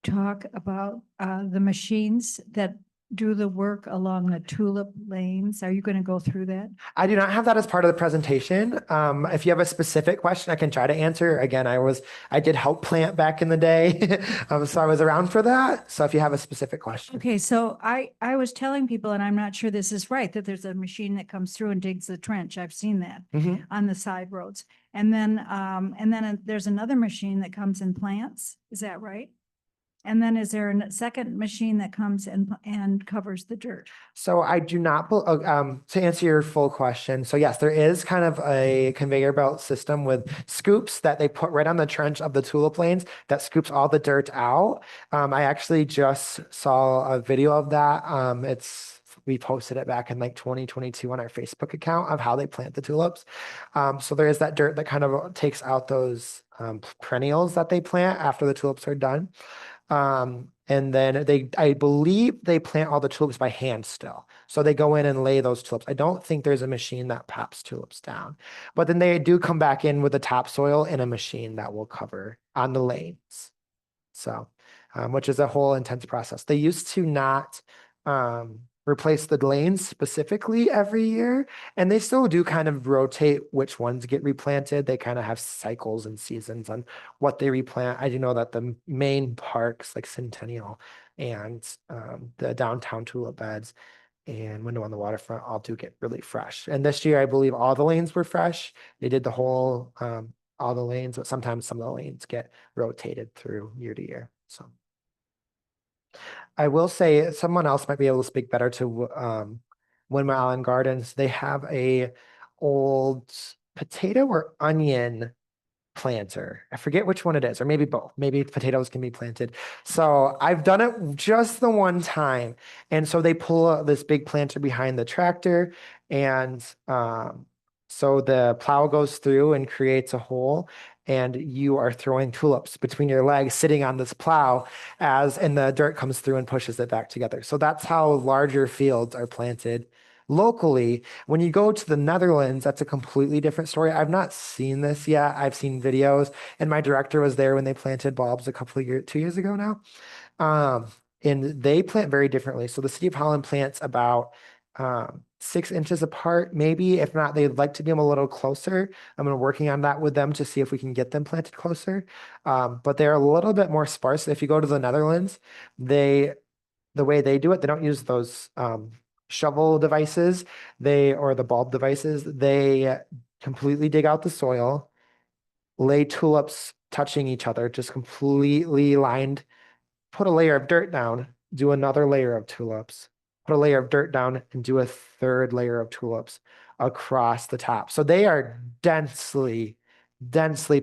talk about the machines that do the work along the tulip lanes? Are you going to go through that? I do not have that as part of the presentation. If you have a specific question, I can try to answer. Again, I did help plant back in the day, so I was around for that. So if you have a specific question. Okay, so I was telling people, and I'm not sure this is right, that there's a machine that comes through and digs the trench. I've seen that Mhm. on the side roads. And then there's another machine that comes and plants. Is that right? And then is there a second machine that comes and covers the dirt? So I do not, to answer your full question. So yes, there is kind of a conveyor belt system with scoops that they put right on the trench of the tulip lanes that scoops all the dirt out. I actually just saw a video of that. We posted it back in like 2022 on our Facebook account of how they plant the tulips. So there is that dirt that kind of takes out those perennials that they plant after the tulips are done. And then I believe they plant all the tulips by hand still. So they go in and lay those tulips. I don't think there's a machine that pops tulips down, but then they do come back in with the topsoil and a machine that will cover on the lanes. So, which is a whole intense process. They used to not replace the lanes specifically every year, and they still do kind of rotate which ones get replanted. They kind of have cycles and seasons on what they replant. I do know that the main parks like Centennial and the downtown tulip beds and Window on the Waterfront all do get really fresh. And this year, I believe all the lanes were fresh. They did the whole all the lanes, but sometimes some of the lanes get rotated through year to year. So I will say someone else might be able to speak better to Windmill Island Gardens. They have a old potato or onion planter. I forget which one it is, or maybe both. Maybe potatoes can be planted. So I've done it just the one time. And so they pull this big planter behind the tractor, and so the plow goes through and creates a hole, and you are throwing tulips between your legs sitting on this plow and the dirt comes through and pushes it back together. So that's how larger fields are planted locally. When you go to the Netherlands, that's a completely different story. I've not seen this yet. I've seen videos, and my director was there when they planted bulbs a couple of years, 2 years ago now. And they plant very differently. So the city of Holland plants about 6 inches apart, maybe. If not, they'd like to be a little closer. I'm working on that with them to see if we can get them planted closer. But they're a little bit more sparse. If you go to the Netherlands, the way they do it, they don't use those shovel devices, or the bulb devices. They completely dig out the soil, lay tulips touching each other, just completely lined, put a layer of dirt down, do another layer of tulips, put a layer of dirt down, and do a third layer of tulips across the top. So they are densely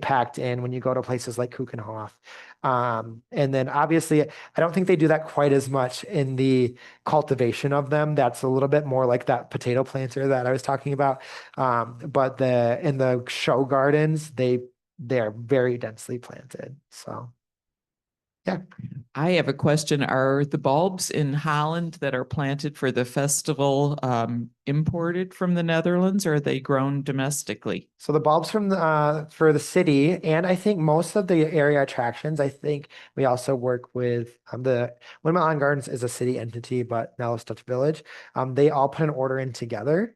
packed in when you go to places like Kuchenhof. And then obviously, I don't think they do that quite as much in the cultivation of them. That's a little bit more like that potato planter that I was talking about. But in the show gardens, they're very densely planted. So yeah. I have a question. Are the bulbs in Holland that are planted for the festival imported from the Netherlands, or are they grown domestically? So the bulbs for the city, and I think most of the area attractions, I think we also work with the Windmill Island Gardens is a city entity, but Nellis Dutch Village. They all put an order in together,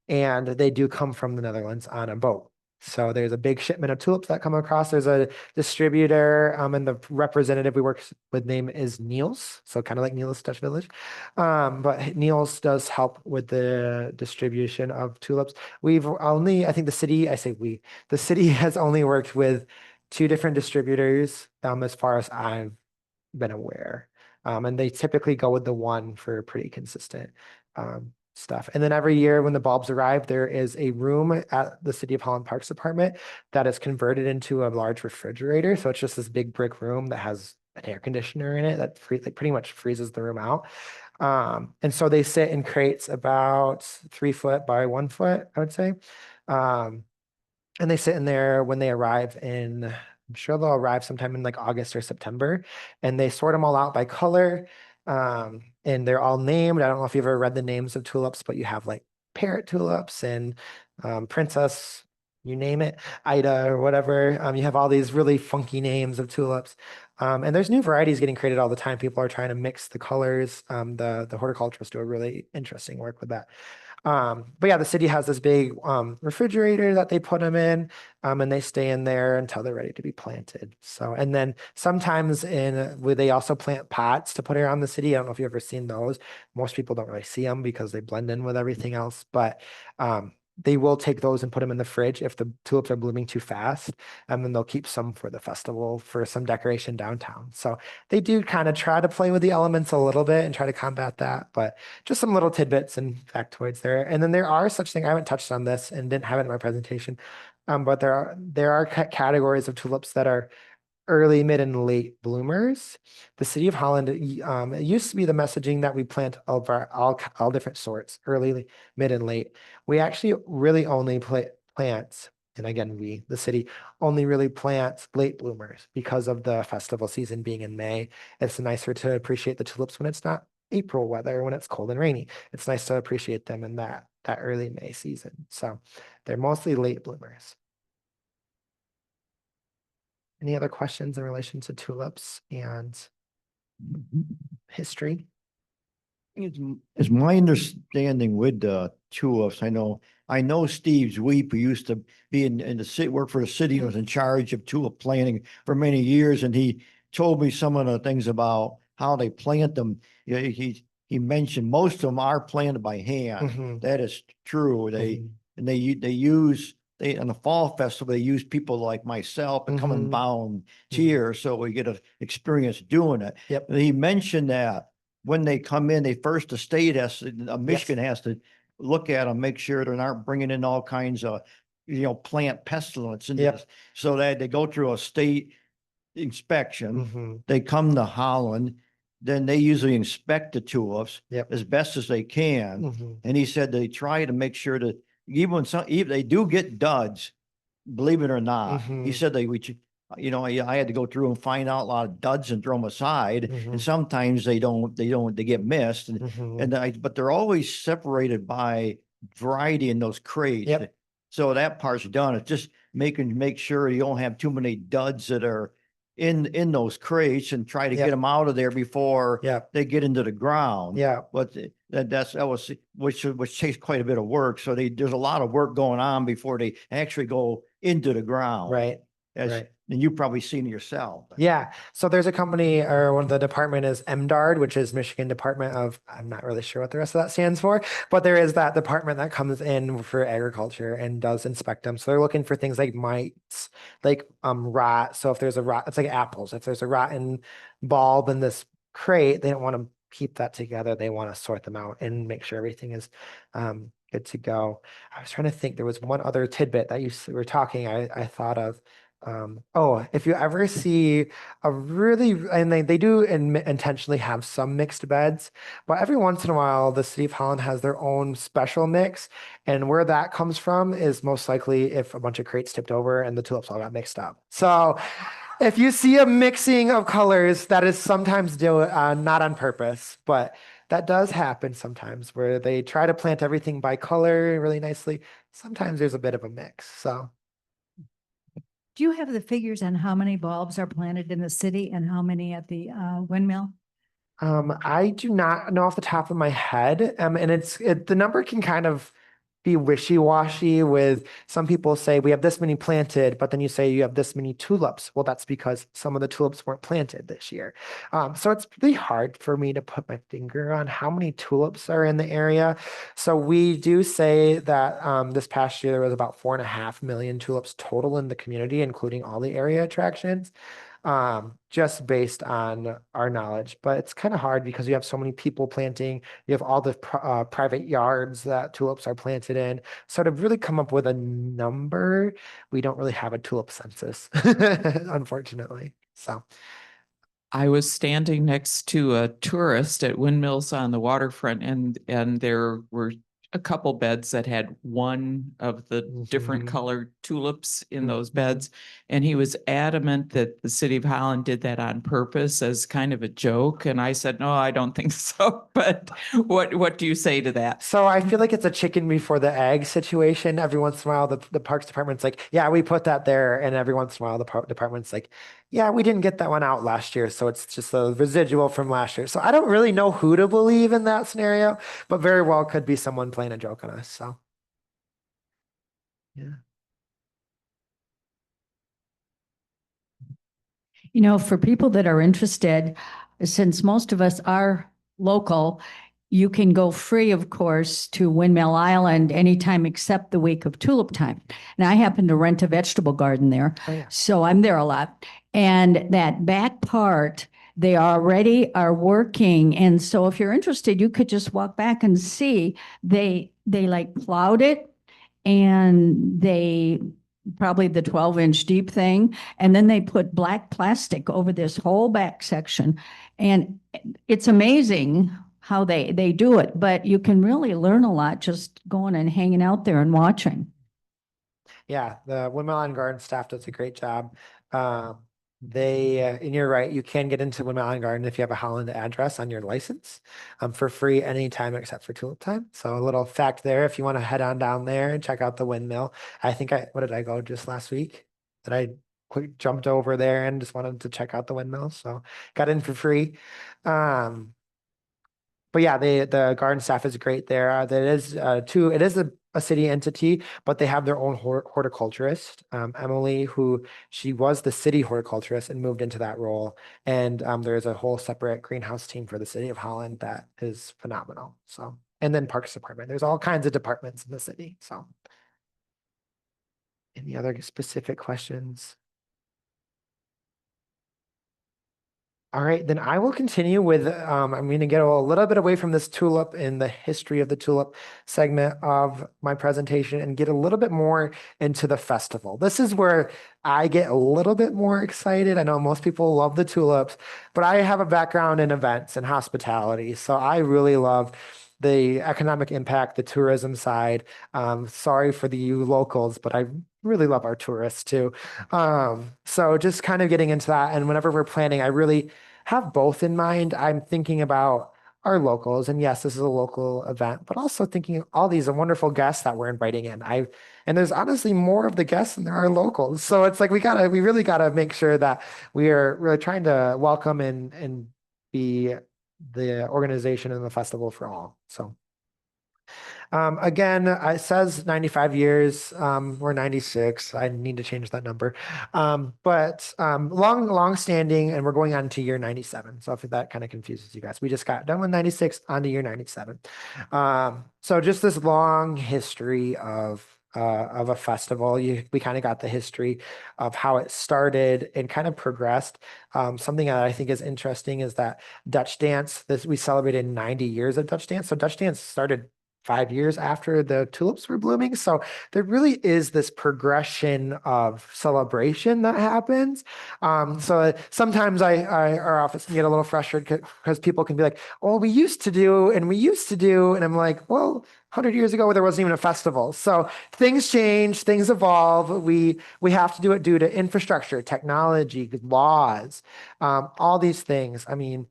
and they do come from the Netherlands on a boat. So there's a big shipment of tulips that come across. There's a distributor, and the representative we work with name is Niels. So kind of like Niels Dutch Village. But Niels does help with the distribution of tulips. I think the city, I say we, the city has only worked with 2 different distributors, as far as I've been aware. And they typically go with the one for pretty consistent stuff. And then every year when the bulbs arrive, there is a room at the City of Holland Parks Department that is converted into a large refrigerator. So it's just this big brick room that has an air conditioner in it that like pretty much freezes the room out. And so they sit in crates about 3 foot by 1 foot, I would say. And they sit in there when they arrive I'm sure they'll arrive sometime in like August or September, and they sort them all out by color. And they're all named. I don't know if you've ever read the names of tulips, but you have like parrot tulips and princess, you name it, Ida or whatever. You have all these really funky names of tulips. And there's new varieties getting created all the time. People are trying to mix the colors. The horticulturists do a really interesting work with that. But yeah, the city has this big refrigerator that they put them in, and they stay in there until they're ready to be planted. So, and then sometimes where they also plant pots to put around the city. I don't know if you've ever seen those. Most people don't really see them because they blend in with everything else, but they will take those and put them in the fridge if the tulips are blooming too fast, and then they'll keep some for the festival for some decoration downtown. So they do kind of try to play with the elements a little bit and try to combat that, but just some little tidbits and factoids there. And then there are such things, I haven't touched on this and didn't have it in my presentation, but there are categories of tulips that are early, mid, and late bloomers. The City of Holland, it used to be the messaging that we plant all different sorts, early, mid, and late. We actually really only plants, and again, the city only really plants late bloomers because of the festival season being in May. It's nicer to appreciate the tulips when it's not April weather, when it's cold and rainy. It's nice to appreciate them in that early May season. So they're mostly late bloomers. Any other questions in relation to tulips and history? Is my understanding with the tulips, I know Steve Zweep, who used to be in the city, work for the city, was in charge of tulip planting for many years, and he told me some of the things about how they plant them. He mentioned most of them are planted by hand. Mhm. That is true. Mhm. And on the fall festival, they use people like myself and come and Mhm. volunteer, so we get an experience doing it. Yep. And he mentioned that when they come in, the state Michigan has to look at them, make sure they're not bringing in all kinds of, plant pestilence into Yep. this. So that they go through a state inspection. Mhm. They come to Holland, then they usually inspect the tulips Yep. as best as they can. Mhm. And he said they try to make sure that even they do get duds, believe it or not. He Mhm. said I had to go through and find out a lot of duds and throw them aside. Mhm. And sometimes they get missed. Mhm. But they're always separated by variety in those crates. Yep. So that part's done. It's just make sure you don't have too many duds that are in those crates, and try to Yep. get them out of there before Yep. they get into the ground. Yeah. But which takes quite a bit of work. So there's a lot of work going on before they actually go into the ground. Right. And you've probably seen it yourself. Yeah. So there's a company, or one of the department is MDARD, which is Michigan Department of, I'm not really sure what the rest of that stands for, but there is that department that comes in for agriculture and does inspect them. So they're looking for things like mites, like rot. So if there's a rot, it's like apples. If there's a rotten bulb in this crate, they don't want to keep that together. They want to sort them out and make sure everything is good to go. I was trying to think, there was one other tidbit that you were talking, I thought of. If you ever see and they do intentionally have some mixed beds, but every once in a while, the City of Holland has their own special mix. And where that comes from is most likely if a bunch of crates tipped over and the tulips all got mixed up. So if you see a mixing of colors, that is sometimes not on purpose, but that does happen sometimes where they try to plant everything by color really nicely. Sometimes there's a bit of a mix. So. Do you have the figures on how many bulbs are planted in the city and how many at the windmill? I do not know off the top of my head. And the number can kind of be wishy-washy with some people say we have this many planted, but then you say you have this many tulips. Well, that's because some of the tulips weren't planted this year. So it's really hard for me to put my finger on how many tulips are in the area. So we do say that this past year there was about 4.5 million tulips total in the community, including all the area attractions, just based on our knowledge. But it's kind of hard because you have so many people planting, you have all the private yards that tulips are planted in. So to really come up with a number, we don't really have a tulip census, unfortunately. So I was standing next to a tourist at Windmills on the waterfront, and there were a couple beds that had one of the different Mhm. colored tulips in those Mhm. beds. And he was adamant that the city of Holland did that on purpose as kind of a joke. And I said, no, I don't think so. But what do you say to that? So I feel like it's a chicken before the egg situation. Every once in a while, the Parks Department's like, yeah, we put that there. And every once in a while, the Park Department's like, yeah, we didn't get that one out last year. So it's just a residual from last year. So I don't really know who to believe in that scenario, but very well could be someone playing a joke on us. So yeah. You know, for people that are interested, since most of us are local, you can go free, of course, to Windmill Island anytime except the week of tulip time. And I happen to rent a vegetable garden there, Oh, yeah. so I'm there a lot. And that back part, they already are working. And so if you're interested, you could just walk back and see they like plowed it, and they probably the 12-inch deep thing. And then they put black plastic over this whole back section. And it's amazing how they do it, but you can really learn a lot just going and hanging out there and watching. Yeah, the Windmill Island Garden staff does a great job. And you're right, you can get into Windmill Island Garden if you have a Holland address on your license for free anytime except for tulip time. So a little fact there, if you want to head on down there and check out the windmill. What did I go just last week? That I quick jumped over there and just wanted to check out the windmill. So got in for free. But yeah, the garden staff is great there. It is a city entity, but they have their own horticulturist, Emily, who she was the city horticulturist and moved into that role. And there's a whole separate greenhouse team for the city of Holland that is phenomenal. So, and then Parks Department. There's all kinds of departments in the city. So, any other specific questions? All right, then I will continue with, I'm going to get a little bit away from this tulip and the history of the tulip segment of my presentation and get a little bit more into the festival. This is where I get a little bit more excited. I know most people love the tulips, but I have a background in events and hospitality. So I really love the economic impact, the tourism side. Sorry for the you locals, but I really love our tourists too. So just kind of getting into that. And whenever we're planning, I really have both in mind. I'm thinking about our locals, and yes, this is a local event, but also thinking of all these wonderful guests that we're inviting in. And there's honestly more of the guests than there are locals. So it's like we really gotta make sure that we are really trying to welcome and be the organization and the festival for all. So. Again, it says 95 years. We're 96. I need to change that number. But long standing, and we're going on to year 97. So if that kind of confuses you guys, we just got done with 96 on to year 97. So just this long history of a festival. We kind of got the history of how it started and kind of progressed. Something that I think is interesting is that Dutch dance, we celebrated 90 years of Dutch dance. So Dutch dance started 5 years after the tulips were blooming. So there really is this progression of celebration that happens. So sometimes our office can get a little frustrated because people can be like, oh, we used to do, and we used to do. And I'm like, well, 100 years ago, there wasn't even a festival. So things change, things evolve. We have to do it due to infrastructure, technology, laws, all these things. I mean,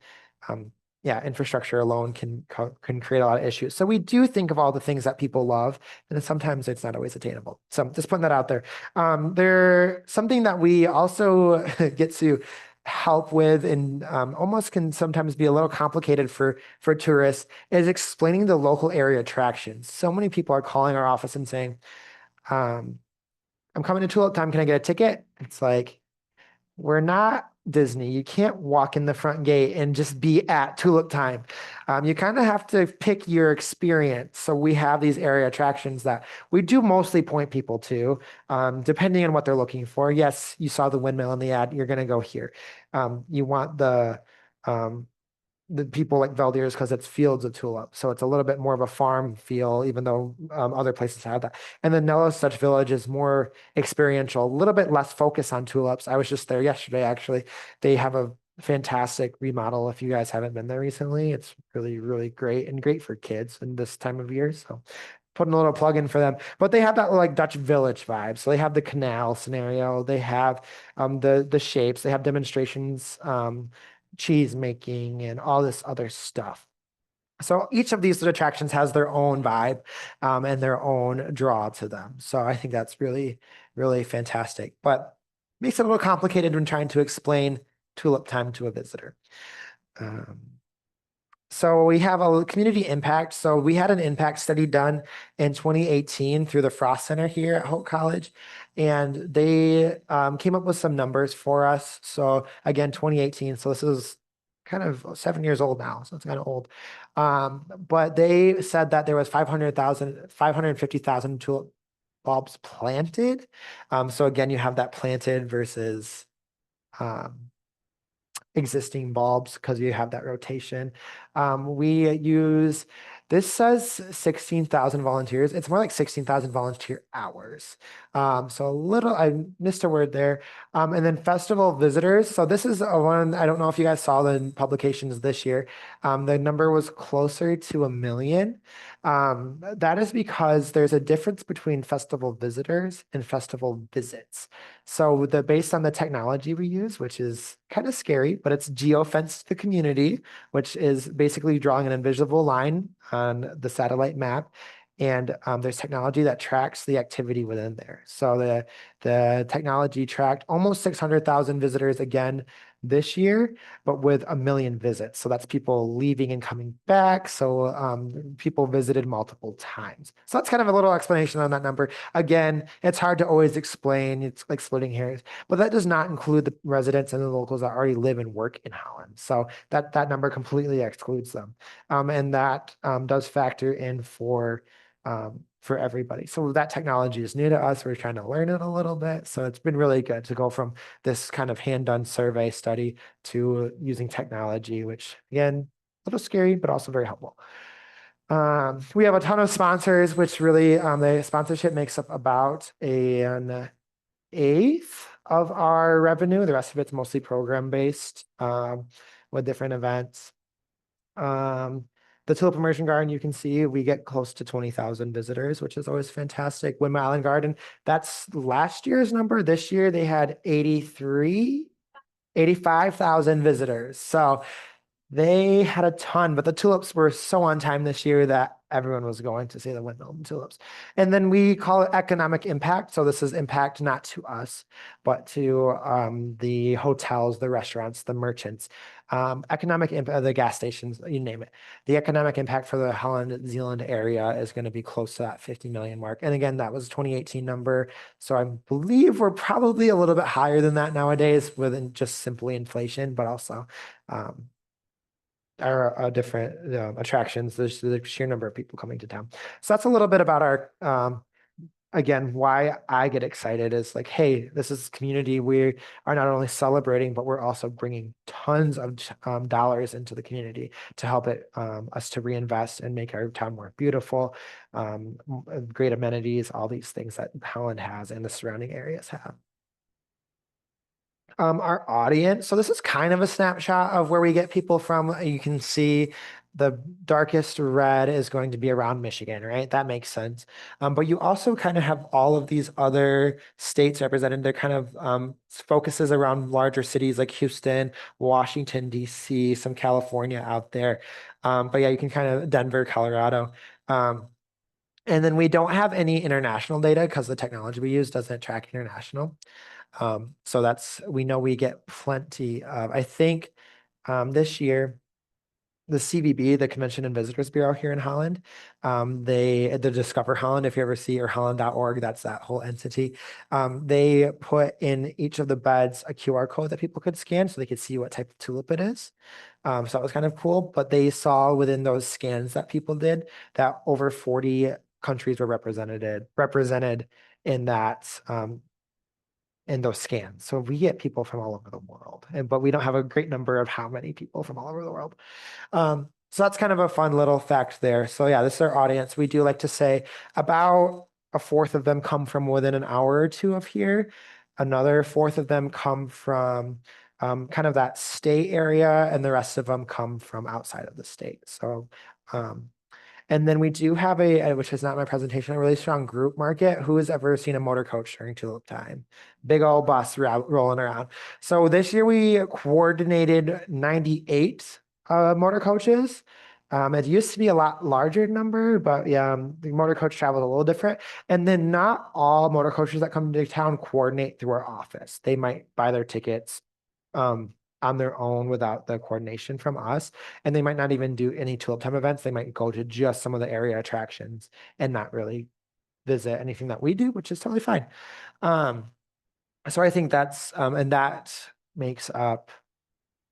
yeah, infrastructure alone can create a lot of issues. So we do think of all the things that people love, and sometimes it's not always attainable. So just putting that out there. Something that we also get to help with and almost can sometimes be a little complicated for tourists is explaining the local area attractions. So many people are calling our office and saying, I'm coming to Tulip Time. Can I get a ticket? It's like, we're not Disney. You can't walk in the front gate and just be at Tulip Time. You kind of have to pick your experience. So we have these area attractions that we do mostly point people to, depending on what they're looking for. Yes, you saw the windmill in the ad. You're going to go here. You want um, the people like Valdir's because it's fields of tulips. So it's a little bit more of a farm feel, even though other places have that. And then Nello's Dutch Village is more experiential, a little bit less focus on tulips. I was just there yesterday, actually. They have a fantastic remodel. If you guys haven't been there recently, it's really, really great and great for kids in this time of year. So putting a little plug in for them, but they have that like Dutch village vibe. So they have the canal scenario. They have the shapes. They have demonstrations, cheese making and all this other stuff. So each of these attractions has their own vibe and their own draw to them. So I think that's really, really fantastic, but makes it a little complicated when trying to explain Tulip Time to a visitor. So we have a community impact. So we had an impact study done in 2018 through the Frost Center here at Hope College, and they came up with some numbers for us. So again, 2018. So this is kind of 7 years old now, so it's kind of old. But they said that there was 550,000 tulip bulbs planted. So again, you have that planted versus existing bulbs because you have that rotation. We use, this says 16,000 volunteers. It's more like 16,000 volunteer hours. So a little, I missed a word there. And then festival visitors. So this is a one, I don't know if you guys saw the publications this year. The number was closer to 1 million. That is because there's a difference between festival visitors and festival visits. So based on the technology we use, which is kind of scary, but it's geofenced the community, which is basically drawing an invisible line on the satellite map. And there's technology that tracks the activity within there. So the technology tracked almost 600,000 visitors again this year, but with 1 million visits. So that's people leaving and coming back. So people visited multiple times. So that's kind of a little explanation on that number. Again, it's hard to always explain. It's like splitting hairs, but that does not include the residents and the locals that already live and work in Holland. So that number completely excludes them. And that does factor in for everybody. So that technology is new to us. We're trying to learn it a little bit. So it's been really good to go from this kind of hand-done survey study to using technology, which again, a little scary, but also very helpful. We have a ton of sponsors, which really the sponsorship makes up about an eighth of our revenue. The rest of it's mostly program-based with different events. The Tulip Immersion Garden, you can see we get close to 20,000 visitors, which is always fantastic. Windmill Island Garden, that's last year's number. This year they had 85,000 visitors. So they had a ton, but the tulips were so on time this year that everyone was going to see the windmill and tulips. And then we call it economic impact. So this is impact not to us, but to the hotels, the restaurants, the merchants. Economic impact, the gas stations, you name it. The economic impact for the Holland, Zealand area is going to be close to that 50 million mark. And again, that was a 2018 number. So I believe we're probably a little bit higher than that nowadays with just simply inflation, but also our different attractions, the sheer number of people coming to town. So that's a little bit about our, again, why I get excited is like, hey, this is community. We are not only celebrating, but we're also bringing tons of dollars into the community to help it us to reinvest and make our town more beautiful, great amenities, all these things that Holland has and the surrounding areas have. Our audience. So this is kind of a snapshot of where we get people from. You can see the darkest red is going to be around Michigan, right? That makes sense. But you also kind of have all of these other states represented. They're kind of focuses around larger cities like Houston, Washington, D.C., some California out there. But yeah, you can kind of Denver, Colorado. And then we don't have any international data because the technology we use doesn't track international. So we know we get plenty of, I think this year, the CVB, the Convention and Visitors Bureau here in Holland, the Discover Holland, if you ever see, or holland.org, that's that whole entity. They put in each of the beds a QR code that people could scan so they could see what type of tulip it is. So that was kind of cool, but they saw within those scans that people did that over 40 countries were represented in that, in those scans. So we get people from all over the world, but we don't have a great number of how many people from all over the world. So that's kind of a fun little fact there. So yeah, this is our audience. We do like to say about a fourth of them come from within an hour or two of here. Another fourth of them come from kind of that state area, and the rest of them come from outside of the state. So and then we do have which is not my presentation, a really strong group market. Who has ever seen a motor coach during tulip time? Big old bus rolling around. So this year we coordinated 98 motor coaches. It used to be a lot larger number, but yeah, the motor coach travel is a little different. And then not all motor coaches that come to town coordinate through our office. They might buy their tickets on their own without the coordination from us. And they might not even do any tulip time events. They might go to just some of the area attractions and not really visit anything that we do, which is totally fine. So I think that's, and that makes up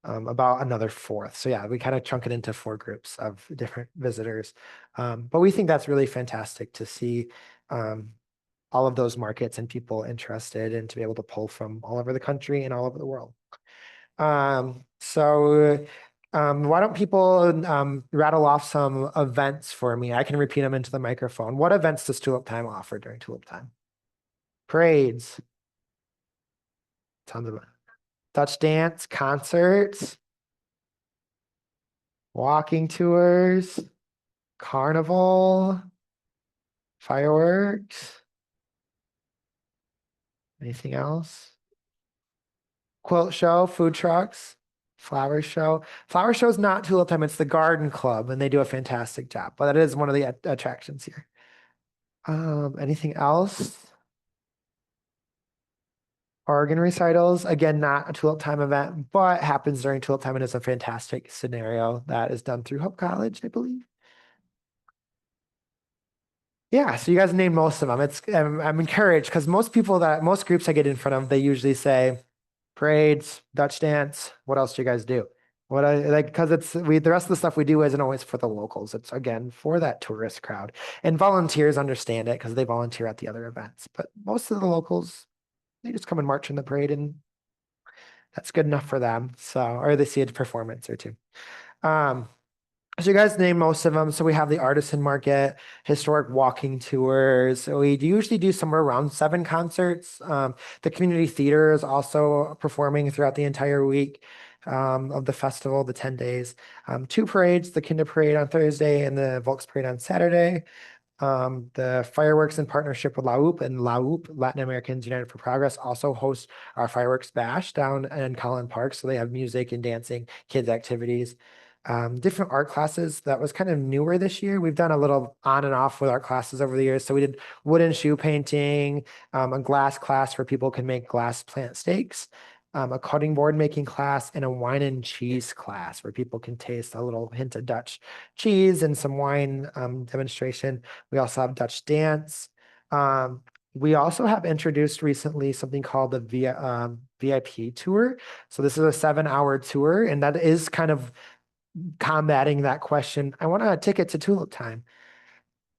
about another fourth. So yeah, we kind of chunk it into 4 groups of different visitors. But we think that's really fantastic to see all of those markets and people interested, and to be able to pull from all over the country and all over the world. So why don't people rattle off some events for me? I can repeat them into the microphone. What events does Tulip Time offer during Tulip Time? Parades. Tons of Dutch dance, concerts, walking tours, carnival, fireworks. Anything else? Quilt show, food trucks, flower show. Flower show is not Tulip Time, it's the Garden Club, and they do a fantastic job. But that is one of the attractions here. Anything else? Organ recitals, again, not a Tulip Time event, but happens during Tulip Time, and is a fantastic scenario that is done through Hope College, I believe. Yeah, so you guys named most of them. I'm encouraged because most groups I get in front of, they usually say parades, Dutch dance. What else do you guys do? What I like, because the rest of the stuff we do isn't always for the locals. It's again for that tourist crowd, and volunteers understand it because they volunteer at the other events. But most of the locals, they just come and march in the parade, and that's good enough for them. So, or they see a performance or two. So you guys name most of them. So we have the artisan market, historic walking tours. So we usually do somewhere around 7 concerts. The community theater is also performing throughout the entire week of the festival, the 10 days. 2 parades, the Kinder Parade on Thursday and the Volks Parade on Saturday. The fireworks in partnership with LAUP, Latin Americans United for Progress, also host our fireworks bash down in Collin Park. So they have music and dancing, kids activities. Different art classes. That was kind of newer this year. We've done a little on and off with art classes over the years. So we did wooden shoe painting, a glass class where people can make glass plant stakes, a cutting board making class, and a wine and cheese class where people can taste a little hint of Dutch cheese and some wine demonstration. We also have Dutch dance. We also have introduced recently something called the VIP tour. So this is a 7-hour tour, and that is kind of combating that question. I want a ticket to Tulip Time.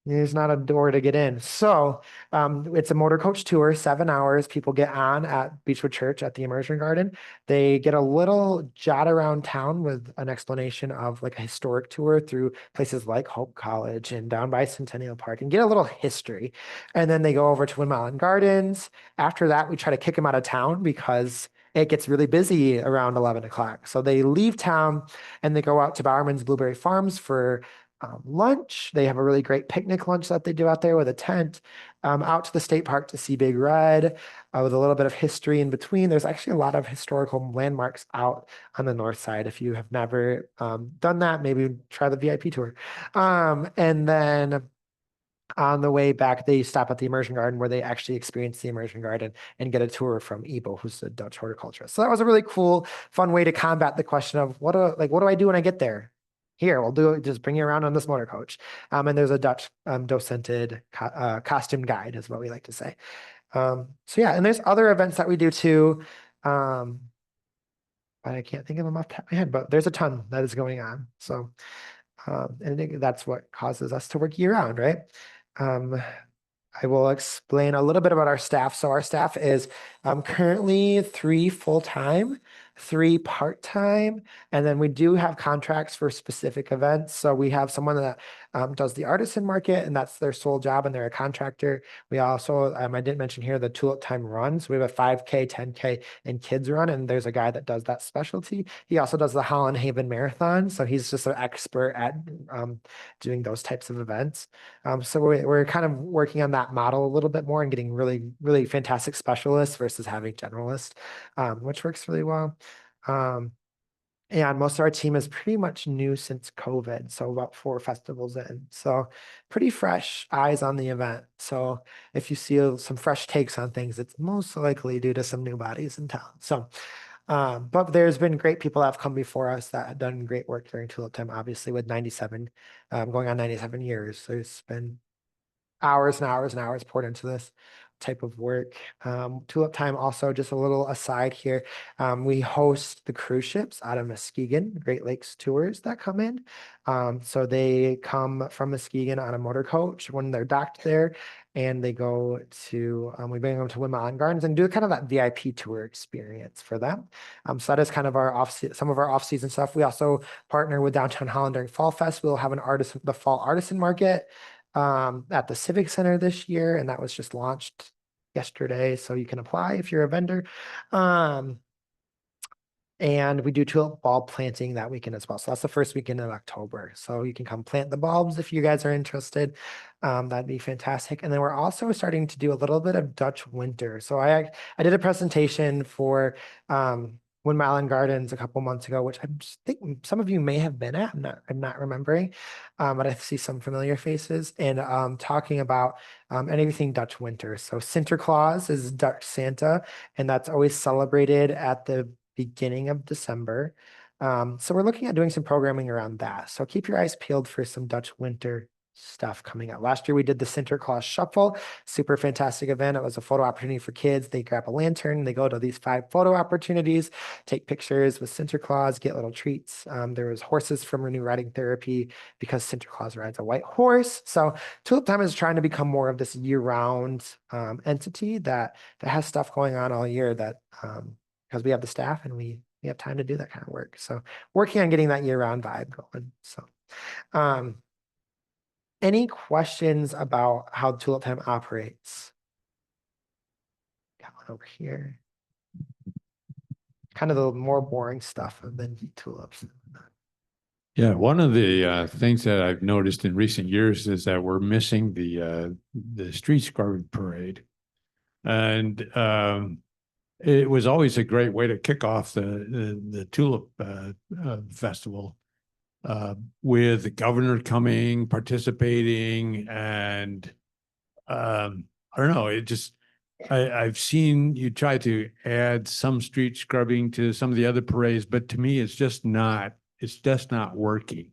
There's not a door to get in. So it's a motor coach tour, 7 hours. People get on at Beechwood Church at the Immersion Garden. They get a little jot around town with an explanation of like a historic tour through places like Hope College and down by Centennial Park, and get a little history. And then they go over to Windmill Island Gardens. After that, we try to kick them out of town because it gets really busy around 11 o'clock. So they leave town and they go out to Bowerman's Blueberry Farms for lunch. They have a really great picnic lunch that they do out there with a tent. Out to the state park to see Big Red with a little bit of history in between. There's actually a lot of historical landmarks out on the north side. If you have never done that, maybe try the VIP tour. And then On the way back, they stop at the immersion garden where they actually experience the immersion garden and get a tour from Ibo, who's a Dutch horticulturist. So that was a really cool, fun way to combat the question of what do I do when I get there? Here, we'll do it. Just bring you around on this motor coach. And there's a Dutch docented costume guide, is what we like to say. So yeah, and there's other events that we do too. But I can't think of them off the top of my head, but there's a ton that is going on. So, and I think that's what causes us to work year round, right? Um, I will explain a little bit about our staff. So our staff is currently 3 full-time, 3 part-time, and then we do have contracts for specific events. So we have someone that does the artisan market, and that's their sole job, and they're a contractor. We also, I didn't mention here, the Tulip Time run. So we have a 5K, 10K, and kids run, and there's a guy that does that specialty. He also does the Holland Haven Marathon. So he's just an expert at doing those types of events. So we're kind of working on that model a little bit more and getting really, really fantastic specialists versus having generalists, which works really well. And most of our team is pretty much new since COVID, so about 4 festivals in. So pretty fresh eyes on the event. So if you see some fresh takes on things, it's most likely due to some new bodies in town. So, but there's been great people that have come before us that have done great work during Tulip Time, obviously with 97, going on 97 years. There's been hours and hours and hours poured into this type of work. Tulip Time also, just a little aside here, we host the cruise ships out of Muskegon, Great Lakes tours that come in. So they come from Muskegon on a motor coach when they're docked there, and they go to, we bring them to Windmill Gardens and do kind of that VIP tour experience for them. So that is kind of our some of our off-season stuff. We also partner with Downtown Holland during Fall Fest. We'll have the Fall Artisan Market at the Civic Center this year, and that was just launched yesterday. So you can apply if you're a vendor. And we do tulip bulb planting that weekend as well. So that's the first weekend of October. So you can come plant the bulbs if you guys are interested. That'd be fantastic. And then we're also starting to do a little bit of Dutch winter. So I did a presentation for Windmill Gardens a couple months ago, which I think some of you may have been at. I'm not remembering, but I see some familiar faces, and talking about anything Dutch winter. So Sinterklaas is Dutch Santa, and that's always celebrated at the beginning of December. So we're looking at doing some programming around that. So keep your eyes peeled for some Dutch winter stuff coming out. Last year we did the Sinterklaas Shuffle, super fantastic event. It was a photo opportunity for kids. They grab a lantern, they go to these 5 photo opportunities, take pictures with Sinterklaas, get little treats. There was horses from Renew Riding Therapy because Sinterklaas rides a white horse. So Tulip Time is trying to become more of this year-round entity that has stuff going on all year that because we have the staff and we have time to do that kind of work. So working on getting that year-round vibe going. So any questions about how Tulip Time operates? Got one over here. Kind of the more boring stuff of the tulips. Yeah, one of the things that I've noticed in recent years is that we're missing the street scrubbing parade. And it was always a great way to kick off the Tulip Festival with the governor coming, participating, and I don't know, I've seen you try to add some street scrubbing to some of the other parades, but to me, it's just not working.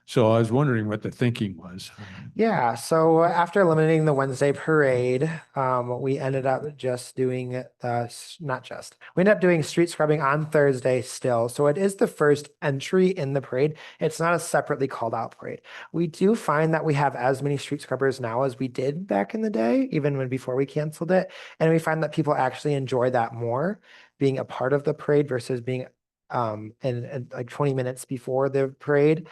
So I was wondering what the thinking was. Yeah, so after eliminating the Wednesday parade, we ended up just doing we ended up doing street scrubbing on Thursday still. So it is the first entry in the parade. It's not a separately called out parade. We do find that we have as many street scrubbers now as we did back in the day, even before we canceled it. And we find that people actually enjoy that more, being a part of the parade versus being and like 20 minutes before the parade.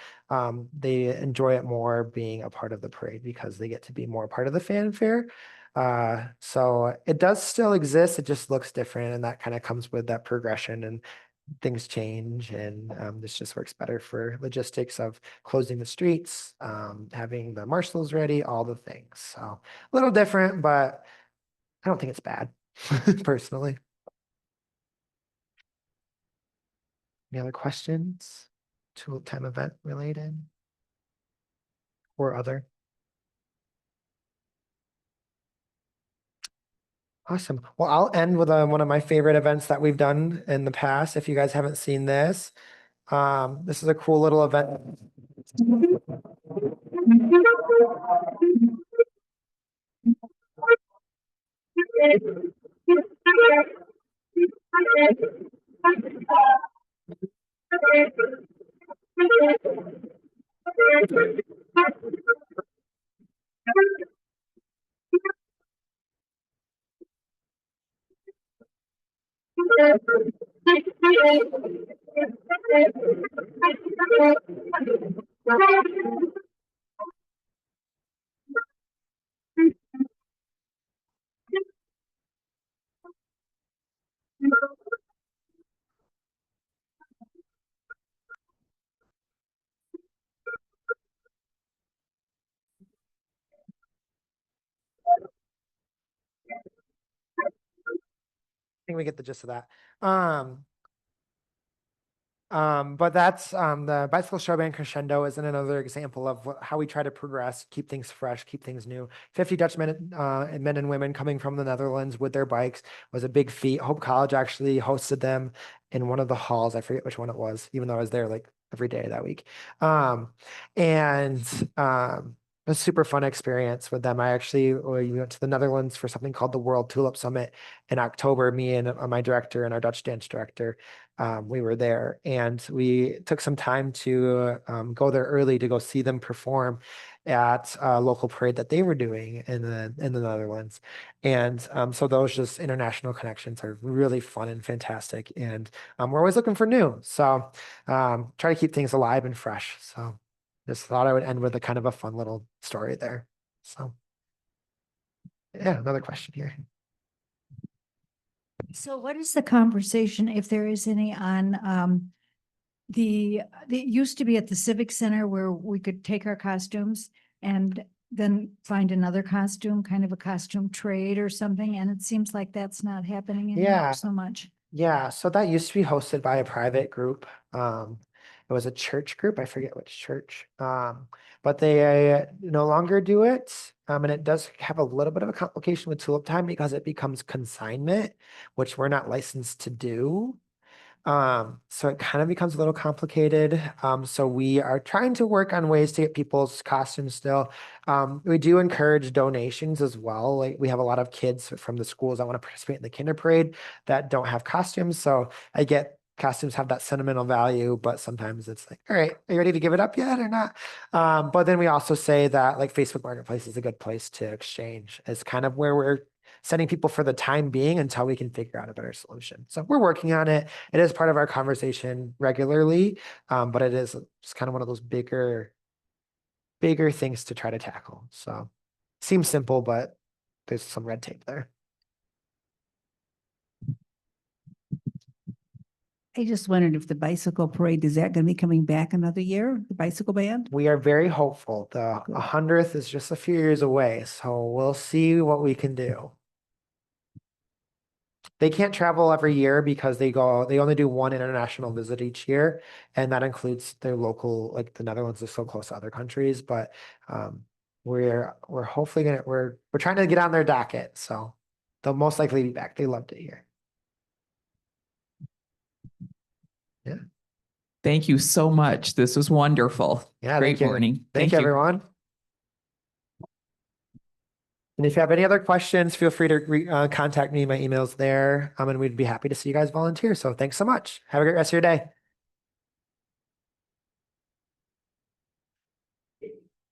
They enjoy it more being a part of the parade because they get to be more part of the fanfare. So it does still exist. It just looks different. And that kind of comes with that progression, and things change. And this just works better for logistics of closing the streets, having the marshals ready, all the things. So a little different, but I don't think it's bad personally. Any other questions? Tulip Time event related or other? Awesome. Well, I'll end with one of my favorite events that we've done in the past. If you guys haven't seen this, this is a cool little event. I think we get the gist of that. But that's the bicycle show band Crescendo is another example of how we try to progress, keep things fresh, keep things new. 50 Dutch men and women coming from the Netherlands with their bikes was a big feat. Hope College actually hosted them in one of the halls. I forget which one it was, even though I was there like every day that week. And a super fun experience with them. We went to the Netherlands for something called the World Tulip Summit in October. Me and my director and our Dutch dance director, we were there, and we took some time to go there early to go see them perform at a local parade that they were doing in the Netherlands. And so those just international connections are really fun and fantastic. And we're always looking for new. So try to keep things alive and fresh. So just thought I would end with a kind of a fun little story there. So yeah, another question here. So what is the conversation, if there is any, on it used to be at the Civic Center where we could take our costumes and then find another costume, kind of a costume trade or something, and it seems like that's not happening Yeah. anymore so much. Yeah, so that used to be hosted by a private group. It was a church group. I forget which church. But they no longer do it. And it does have a little bit of a complication with Tulip Time because it becomes consignment, which we're not licensed to do. So it kind of becomes a little complicated. So we are trying to work on ways to get people's costumes still. We do encourage donations as well. Like we have a lot of kids from the schools that want to participate in the kinder parade that don't have costumes. So I get costumes have that sentimental value, but sometimes it's like, all right, are you ready to give it up yet or not? But then we also say that like Facebook Marketplace is a good place to exchange. It's kind of where we're sending people for the time being until we can figure out a better solution. So we're working on it. It is part of our conversation regularly, but it is just kind of one of those bigger things to try to tackle. So seems simple, but there's some red tape there. I just wondered if the bicycle parade, is that going to be coming back another year, the bicycle band? We are very hopeful. The 100th is just a few years away, so we'll see what we can do. They can't travel every year because they only do one international visit each year, and that includes their local, like the Netherlands is so close to other countries, but we're hopefully we're trying to get on their docket, so they'll most likely be back. They loved it here. Yeah. Thank you so much. This was wonderful. Yeah, Great thank you. morning. Thank you, everyone. And if you have any other questions, feel free to contact me. My email's there, and we'd be happy to see you guys volunteer. So thanks so much. Have a great rest of your day.